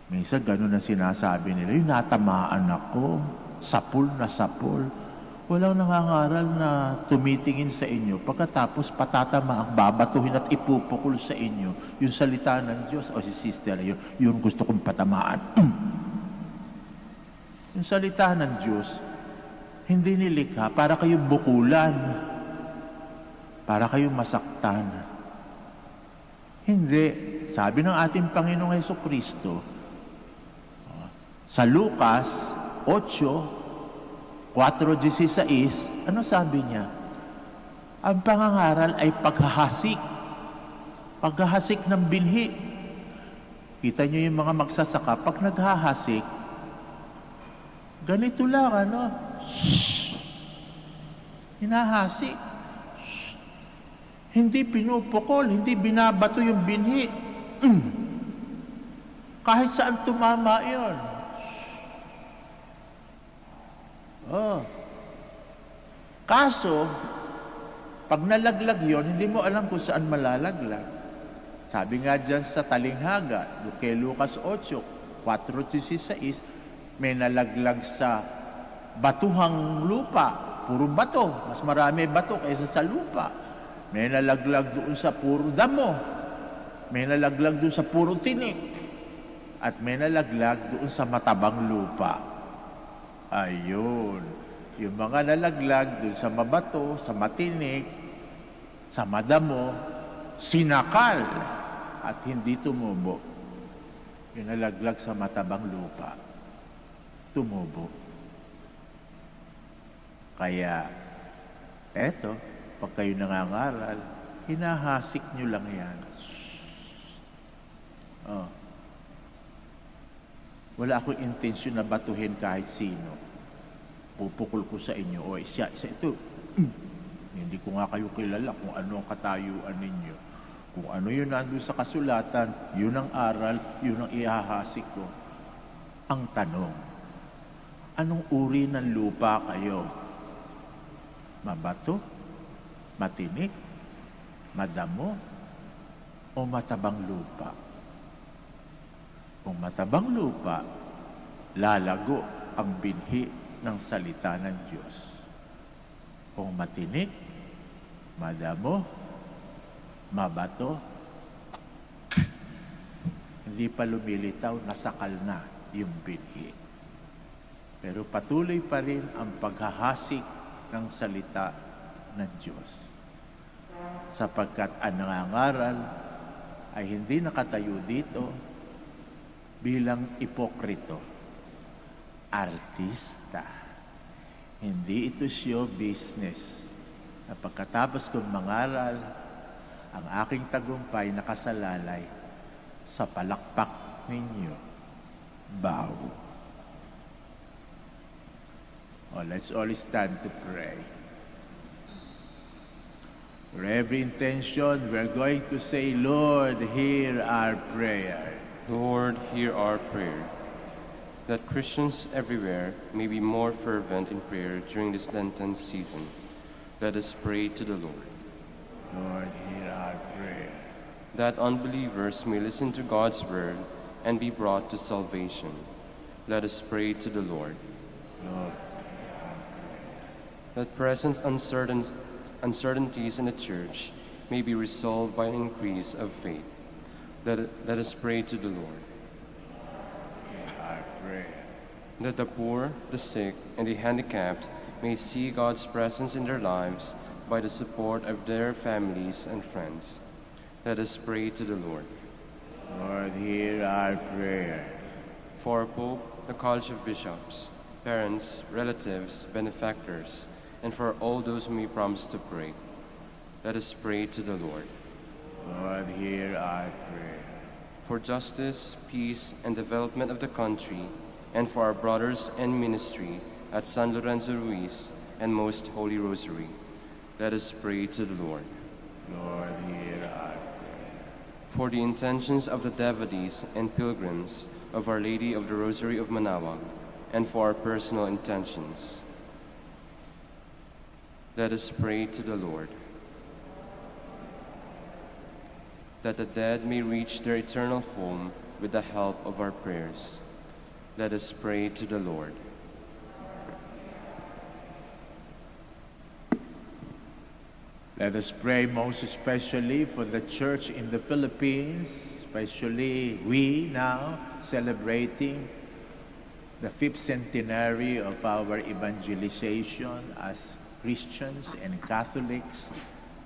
S3: Minsan ganun na sinasabi nila, yung natamaan ako, sapul na sapul. Walang nangangaral na tumitingin sa inyo, pagkatapos patatama ang babatuhin at ipupukul sa inyo yung salita ng Diyos. O si sister, yun gusto kong patamaan. Yung salita ng Diyos, hindi nilikha para kayong bukulan, para kayong masaktan. Hindi. Sabi ng ating Panginoong Jesucristo, sa Lucas 8:4-16, ano sabi niya? Ang pangangaral ay paghahasik. Paghahasik ng binhi. Kita niyo yung mga magsasaka, pag naghahasik, ganito lang, hinahasik. Hindi pinupukol, hindi binabato yung binhi. Kahit saan tumama yun. Kaso, pag nalaglag yun, hindi mo alam kung saan malalaglag. Sabi nga dyan sa talinghaga, kay Lucas 8:4-16, may nalaglag sa batuhang lupa. Puro bato. Mas marami bato kaysa sa lupa. May nalaglag doon sa puro damo. May nalaglag doon sa puro tinik. At may nalaglag doon sa matabang lupa. Ayun. Yung mga nalaglag doon sa mabato, sa matinik, sa madamo, sinakal at hindi tumubo. Yung nalaglag sa matabang lupa, tumubo. Kaya, eto, pag kayo nangangaral, hinahasik nyo lang yan. Wala akong intensyon na batuhin kahit sino. Pupukul ko sa inyo, isa ito. Hindi ko nga kayo kilala kung ano ang katayuan ninyo. Kung ano yun nandun sa kasulatan, yun ang aral, yun ang ihahasik ko. Ang tanong, anong uri ng lupa kayo? Mabato? Matinik, madamo, o matabang lupa? Kung matabang lupa, lalago ang binhi ng salita ng Diyos. Kung matinik, madamo, mabato, hindi pa lumilitaw, nasakal na yung binhi. Pero patuloy pa rin ang paghahasik ng salita ng Diyos. Sapagkat ang nangangaral ay hindi nakatayo dito bilang ipokrito, artista. Hindi ito show business. Na pagkatapos kong mangaral, ang aking tagumpay nakasalalay sa palakpak ninyo. Bow. Oh, let's all stand to pray. For every intention, we're going to say, Lord, hear our prayer.
S2: Lord, hear our prayer. That Christians everywhere may be more fervent in prayer during this Lenten season, let us pray to the Lord.
S3: Lord, hear our prayer.
S2: That unbelievers may listen to God's word and be brought to salvation, let us pray to the Lord.
S3: Lord,
S2: that present uncertainties in the Church may be resolved by an increase of faith, let us pray to the Lord.
S3: hear our prayer.
S2: That the poor, the sick, and the handicapped may see God's presence in their lives by the support of their families and friends, let us pray to the Lord.
S3: Lord, hear our prayer.
S2: For our Pope, the College of Bishops, parents, relatives, benefactors, and for all those whom we promise to pray, let us pray to the Lord.
S3: Lord, hear our prayer.
S2: For justice, peace, and development of the country, and for our brothers in ministry at San Lorenzo Ruiz and Most Holy Rosary, let us pray to the Lord.
S3: Lord, hear our prayer.
S2: For the intentions of the devotees and pilgrims of Our Lady of the Rosary of Manaoag, and for our personal intentions, let us pray to the Lord. That the dead may reach their eternal home with the help of our prayers, let us pray to the Lord.
S3: Let us pray most especially for the Church in the Philippines, especially we now celebrating the 5th centenary of our evangelization as Christians and Catholics,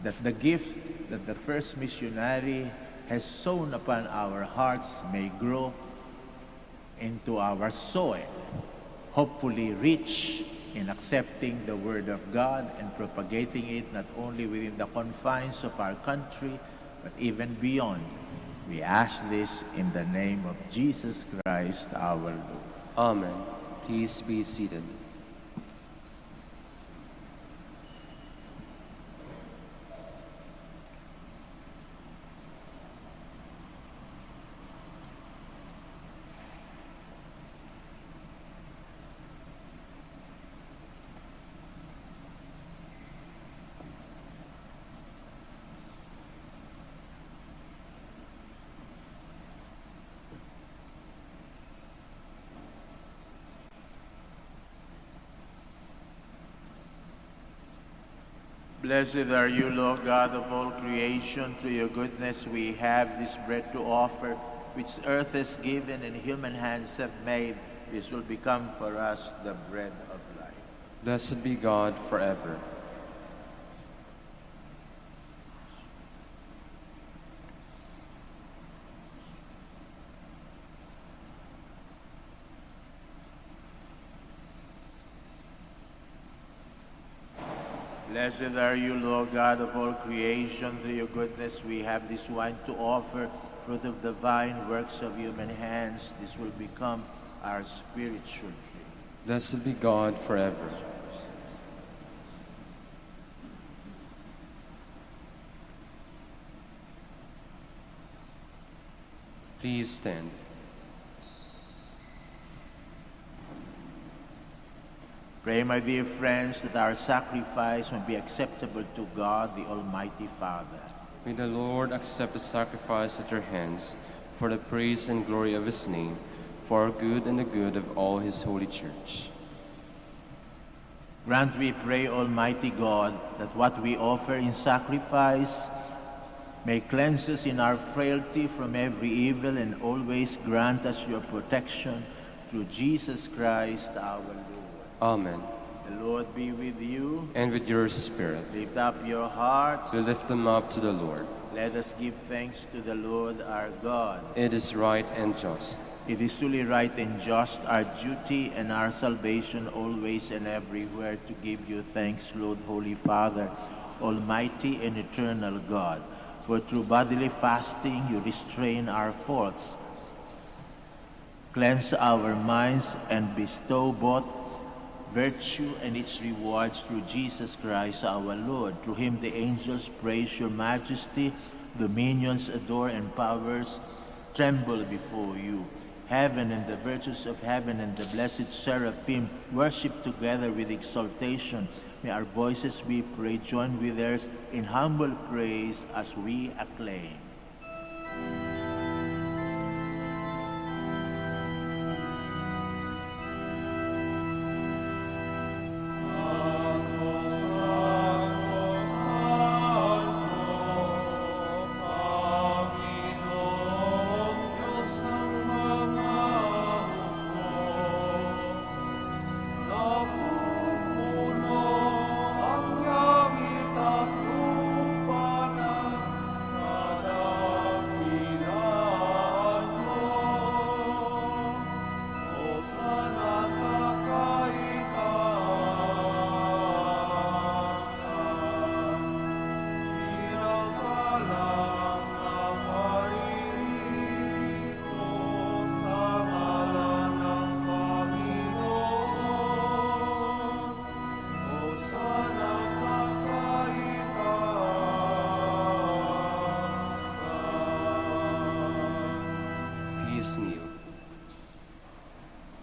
S3: that the gift that the first missionary has sown upon our hearts may grow into our soil, hopefully rich in accepting the Word of God and propagating it not only within the confines of our country, but even beyond. We ask this in the name of Jesus Christ our Lord.
S2: Amen. Please be seated.
S3: Blessed are you, Lord God of all creation. Through your goodness we have this bread to offer, which earth has given and human hands have made. This will become for us the bread of life.
S2: Blessed be God forever.
S3: Blessed are you, Lord God of all creation. Through your goodness we have this wine to offer, fruit of the vine, works of human hands. This will become our spiritual drink.
S2: Blessed be God forever. Please stand.
S3: Pray, my dear friends, that our sacrifice may be acceptable to God, the Almighty Father.
S2: May the Lord accept the sacrifice at your hands for the praise and glory of his name, for our good and the good of all his holy church.
S3: Grant, we pray, Almighty God, that what we offer in sacrifice may cleanse us in our frailty from every evil, and always grant us your protection through Jesus Christ our Lord.
S2: Amen.
S3: The Lord be with you.
S2: And with your spirit.
S3: Lift up your hearts.
S2: We lift them up to the Lord.
S3: Let us give thanks to the Lord our God.
S2: It is right and just.
S3: It is truly right and just, our duty and our salvation, always and everywhere, to give you thanks, Lord, Holy Father, Almighty and eternal God. For through bodily fasting you restrain our faults, cleanse our minds, and bestow both virtue and its rewards through Jesus Christ our Lord. Through him the angels praise your majesty, dominions adore, and powers tremble before you. Heaven and the virtues of heaven and the blessed seraphim worship together with exaltation. May our voices, we pray, join with theirs in humble praise as we acclaim.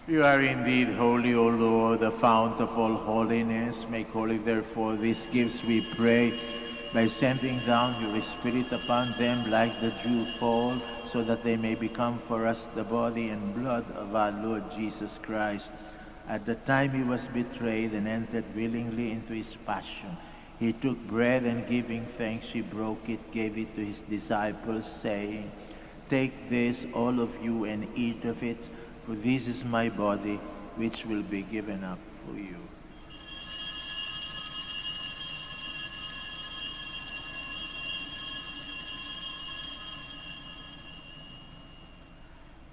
S3: You are indeed holy, O Lord, the fount of all holiness. Make holy, therefore, these gifts, we pray, by sending down your Spirit upon them like the dew fall, so that they may become for us the body and blood of our Lord Jesus Christ. At the time he was betrayed and entered willingly into his passion, he took bread and giving thanks, he broke it, gave it to his disciples, saying, "Take this, all of you, and eat of it, for this is my body, which will be given up for you."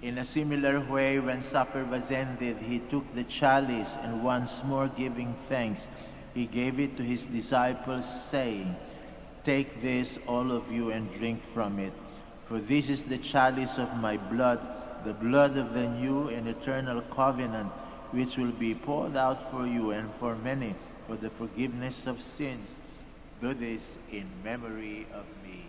S3: In a similar way, when supper was ended, he took the chalice, and once more giving thanks, he gave it to his disciples, saying, "Take this, all of you, and drink from it. For this is the chalice of my blood, the blood of the new and eternal covenant, which will be poured out for you and for many for the forgiveness of sins. Do this in memory of me."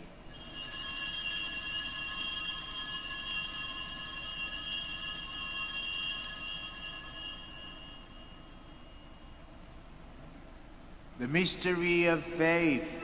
S3: The mystery of faith.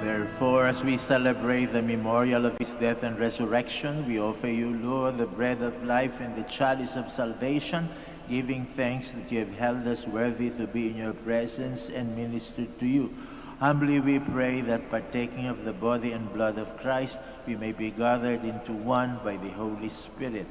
S3: Therefore, as we celebrate the memorial of his death and resurrection, we offer you, Lord, the bread of life and the chalice of salvation, giving thanks that you have held us worthy to be in your presence and minister to you. Humbly we pray that, partaking of the body and blood of Christ, we may be gathered into one by the Holy Spirit.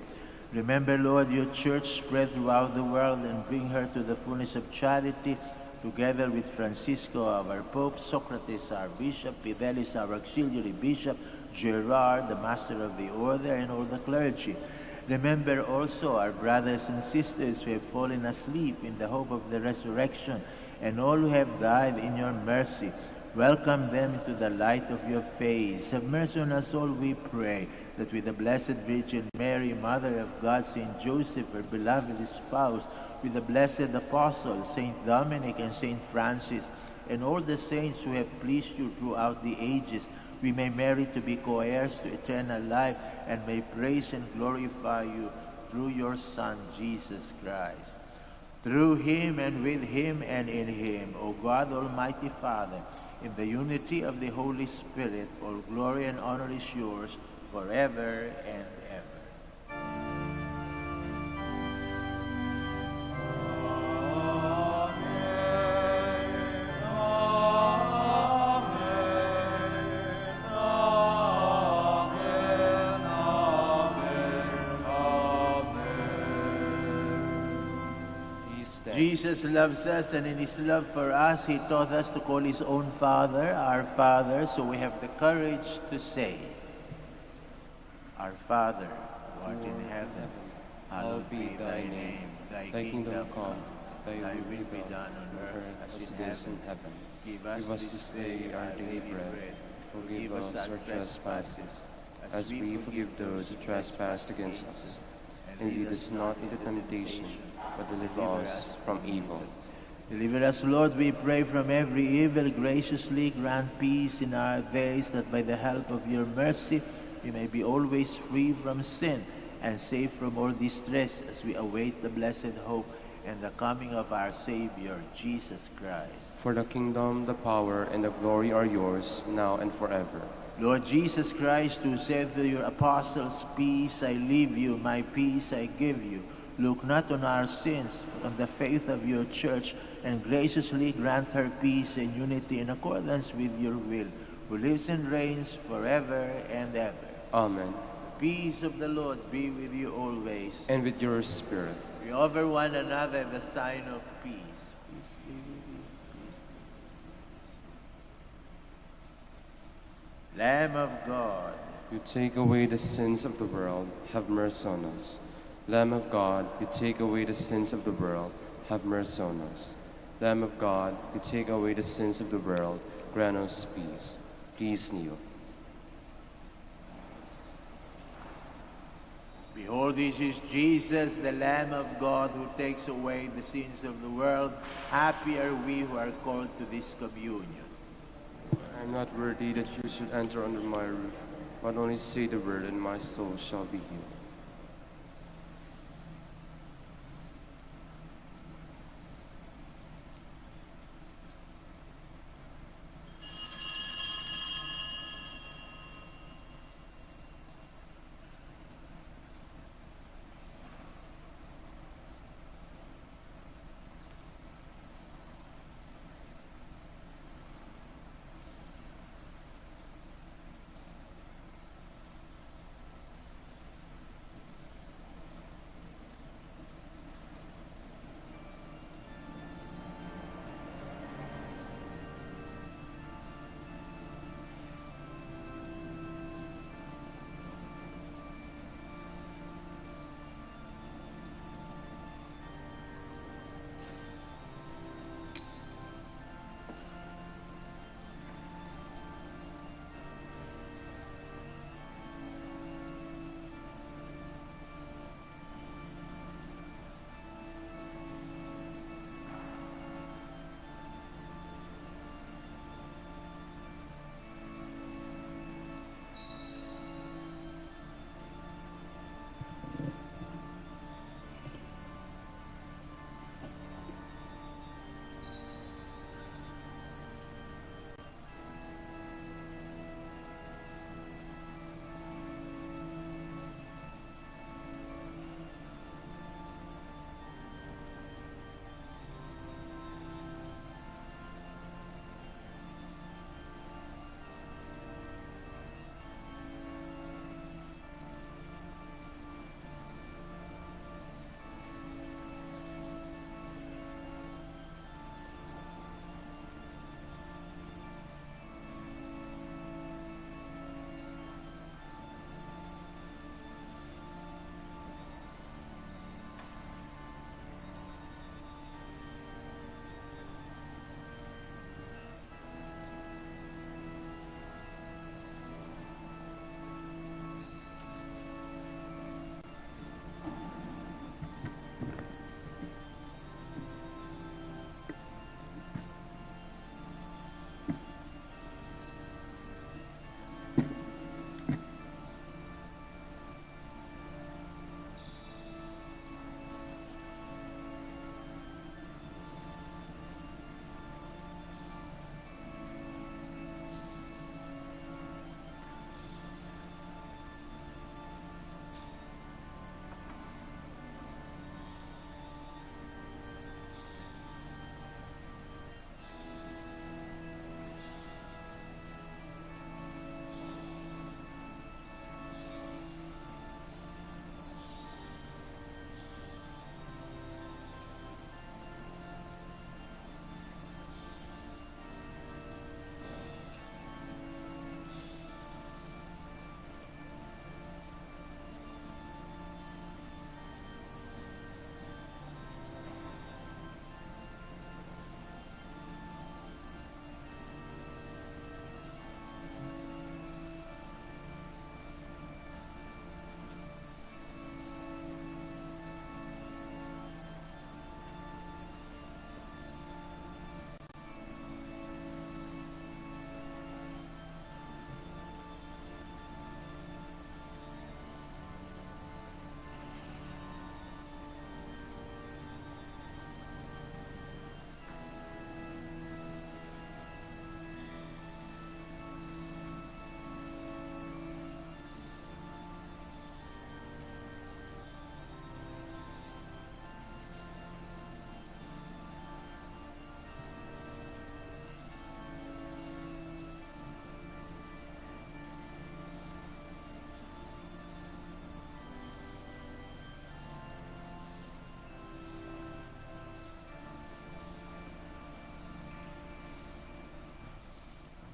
S3: Remember, Lord, your church spread throughout the world, and bring her to the fullness of charity, together with Francisco, our Pope, Socrates, our Bishop, Fidelis, our Auxiliary Bishop, Gerard, the Master of the Order, and all the clergy. Remember also our brothers and sisters who have fallen asleep in the hope of the resurrection, and all who have died in your mercy. Welcome them into the light of your face. Have mercy on us all, we pray, that with the Blessed Virgin Mary, Mother of God, Saint Joseph, her beloved spouse, with the blessed apostles, Saint Dominic and Saint Francis, and all the saints who have pleased you throughout the ages, we may merit to be co-heirs to eternal life, and may praise and glorify you through your Son, Jesus Christ. Through him, and with him, and in him, O God, Almighty Father, in the unity of the Holy Spirit, all glory and honor is yours forever and ever.
S2: death.
S3: Jesus loves us, and in his love for us, he taught us to call his own Father our Father, so we have the courage to say, Our Father, who art in heaven, hallowed be thy name. Thy kingdom come, thy will be done on earth as it is in heaven. Give us this day our daily bread. Forgive us our trespasses, as we forgive those who trespass against us. And lead us not into temptation, but deliver us from evil. Deliver us, Lord, we pray, from every evil. Graciously grant peace in our days, that by the help of your mercy we may be always free from sin and safe from all distress, as we await the blessed hope and the coming of our Savior, Jesus Christ.
S2: For the kingdom, the power, and the glory are yours, now and forever.
S3: Lord Jesus Christ, who said to your apostles, Peace I leave you, my peace I give you, look not on our sins, but on the faith of your church, and graciously grant her peace and unity in accordance with your will, who lives and reigns forever and ever.
S2: Amen.
S3: The peace of the Lord be with you always.
S2: And with your spirit.
S3: We offer one another the sign of peace. Peace be with you. Peace. Lamb of God,
S2: You take away the sins of the world, have mercy on us. Lamb of God, you take away the sins of the world, have mercy on us. Lamb of God, you take away the sins of the world, grant us peace. Please kneel.
S3: behold, this is Jesus, the Lamb of God, who takes away the sins of the world. Happy are we who are called to this communion.
S2: I am not worthy that you should enter under my roof, but only say the word, and my soul shall be healed.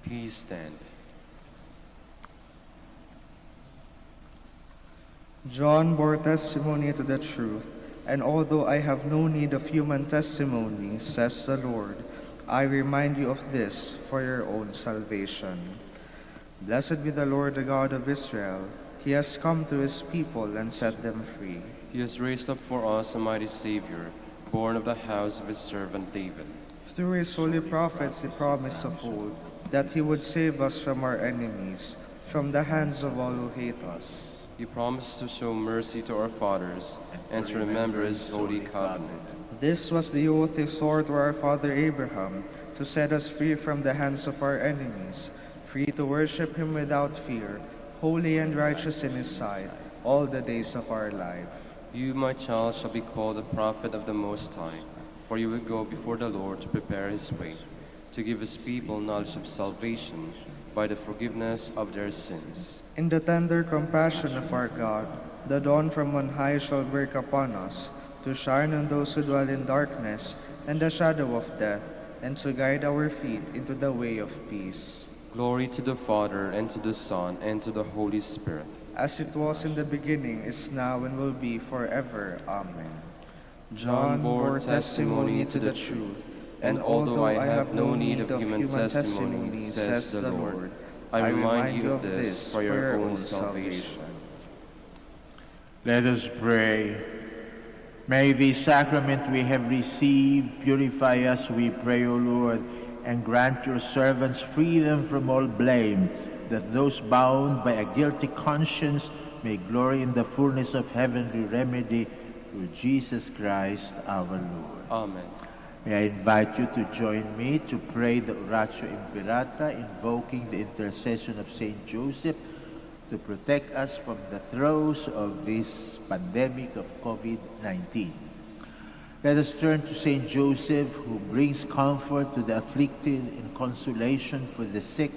S2: Please stand.
S1: John bore testimony to the truth, and although I have no need of human testimony, says the Lord, I remind you of this for your own salvation. Blessed be the Lord, the God of Israel. He has come to his people and set them free.
S2: He has raised up for us a mighty Savior, born of the house of his servant David.
S1: Through his holy prophets he promised of old that he would save us from our enemies, from the hands of all who hate us.
S2: He promised to show mercy to our fathers and to remember his holy covenant.
S1: This was the oath he swore to our father Abraham, to set us free from the hands of our enemies, free to worship him without fear, holy and righteous in his sight, all the days of our life.
S2: You, my child, shall be called a prophet of the Most High, for you will go before the Lord to prepare his way, to give his people knowledge of salvation by the forgiveness of their sins.
S1: In the tender compassion of our God, the dawn from on high shall break upon us, to shine on those who dwell in darkness and the shadow of death, and to guide our feet into the way of peace.
S2: Glory to the Father, and to the Son, and to the Holy Spirit.
S1: As it was in the beginning, is now, and will be forever. Amen. John bore testimony to the truth, and although I have no need of human testimony, says the Lord, I remind you of this for your own salvation.
S3: Let us pray. May the sacrament we have received purify us, we pray, O Lord, and grant your servants freedom from all blame, that those bound by a guilty conscience may glory in the fullness of heavenly remedy through Jesus Christ our Lord.
S2: Amen.
S3: May I invite you to join me to pray the Oratio Imperata, invoking the intercession of Saint Joseph to protect us from the throes of this pandemic of COVID-19. Let us turn to Saint Joseph, who brings comfort to the afflicted and consolation for the sick,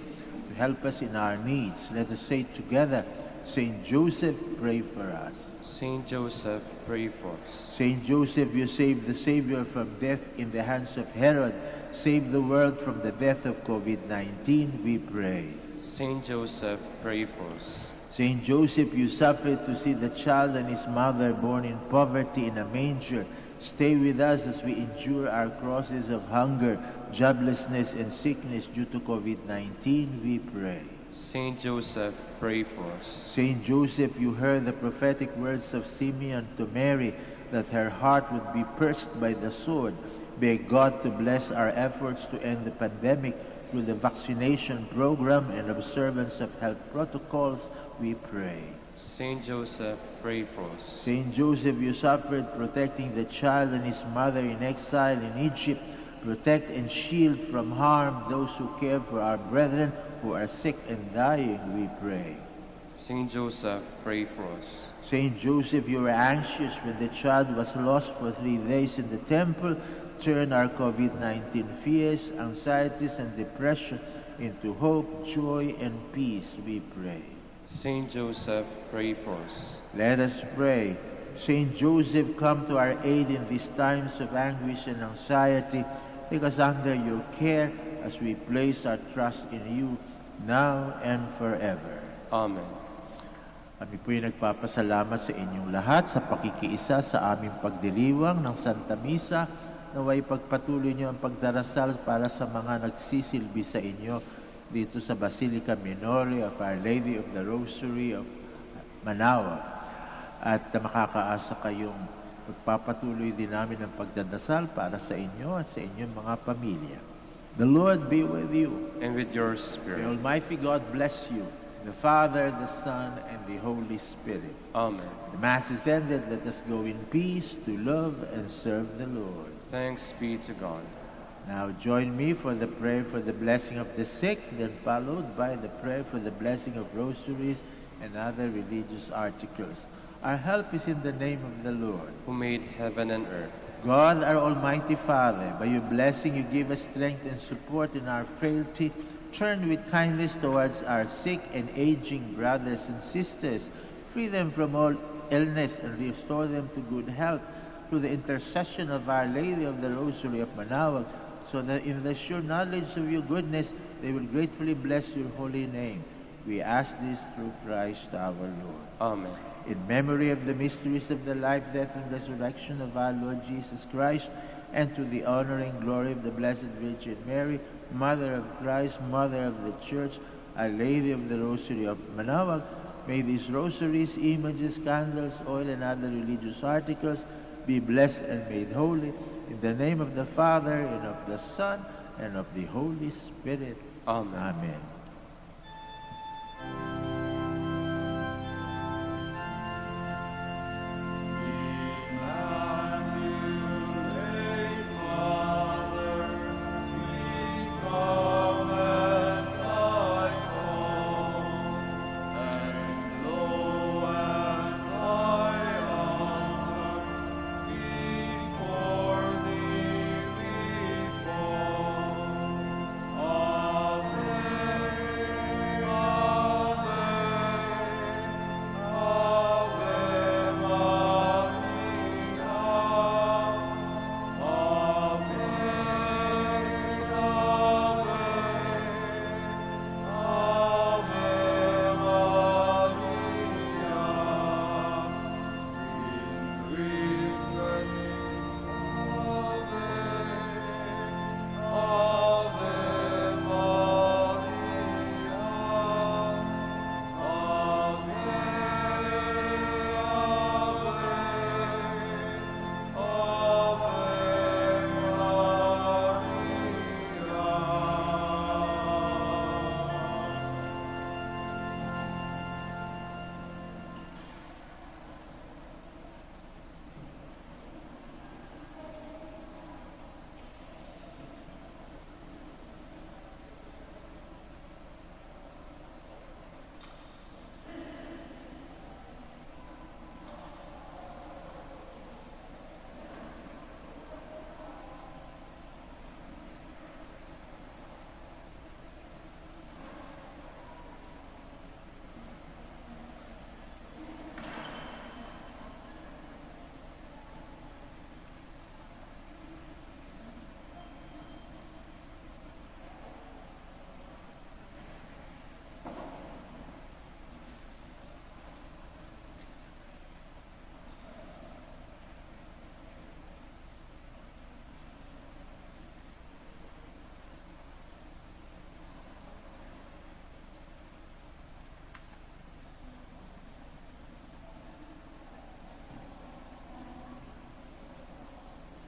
S3: to help us in our needs. Let us say together, Saint Joseph, pray for us.
S2: Saint Joseph, pray for us.
S3: Saint Joseph, you saved the Savior from death in the hands of Herod. Save the world from the death of COVID-19, we pray.
S2: Saint Joseph, pray for us.
S3: Saint Joseph, you suffered to see the child and his mother born in poverty in a manger. Stay with us as we endure our crosses of hunger, joblessness, and sickness due to COVID-19, we pray.
S2: Saint Joseph, pray for us.
S3: Saint Joseph, you heard the prophetic words of Simeon to Mary that her heart would be pierced by the sword. Beg God to bless our efforts to end the pandemic through the vaccination program and observance of health protocols, we pray.
S2: Saint Joseph, pray for us.
S3: Saint Joseph, you suffered protecting the child and his mother in exile in Egypt. Protect and shield from harm those who care for our brethren who are sick and dying, we pray.
S2: Saint Joseph, pray for us.
S3: Saint Joseph, you were anxious when the child was lost for 3 days in the temple. Turn our COVID-19 fears, anxieties, and depression into hope, joy, and peace, we pray.
S2: Saint Joseph, pray for us.
S3: Let us pray. Saint Joseph, come to our aid in these times of anguish and anxiety. Take us under your care as we place our trust in you, now and forever.
S2: Amen.
S3: Kami po'y nagpapasalamat sa inyong lahat sa pakikiisa sa aming pagdiriwang ng Santa Misa. Naway pagpatuloy niyo ang pagdarasal para sa mga nagsisilbi sa inyo dito sa Basilica Minore of Our Lady of the Rosary of Manaoag. At makakaasa kayong pagpapatuloy din namin ang pagdadasal para sa inyo at sa inyong mga pamilya. The Lord be with you.
S2: And with your
S3: May
S2: spirit.
S3: Almighty God bless you, the Father, the Son, and the Holy Spirit.
S2: Amen.
S3: The Mass is ended. Let us go in peace to love and serve the Lord.
S2: Thanks be to God.
S3: Now join me for the prayer for the blessing of the sick, then followed by the prayer for the blessing of rosaries and other religious articles. Our help is in the name of the Lord,
S2: Who made heaven and earth.
S3: God, our Almighty Father. By your blessing you give us strength and support in our frailty. Turn with kindness towards our sick and aging brothers and sisters. Free them from all illness and restore them to good health. Through the intercession of Our Lady of the Rosary of Manaoag, so that in the sure knowledge of your goodness they will gratefully bless your holy name. We ask this through Christ our Lord.
S2: Amen.
S3: In memory of the mysteries of the life, death, and resurrection of our Lord Jesus Christ, and to the honor and glory of the Blessed Virgin Mary, Mother of Christ, Mother of the Church, Our Lady of the Rosary of Manaoag, may these rosaries, images, candles, oil, and other religious articles be blessed and made holy. In the name of the Father, and of the Son, and of the Holy Spirit.
S2: Amen.
S3: Amen.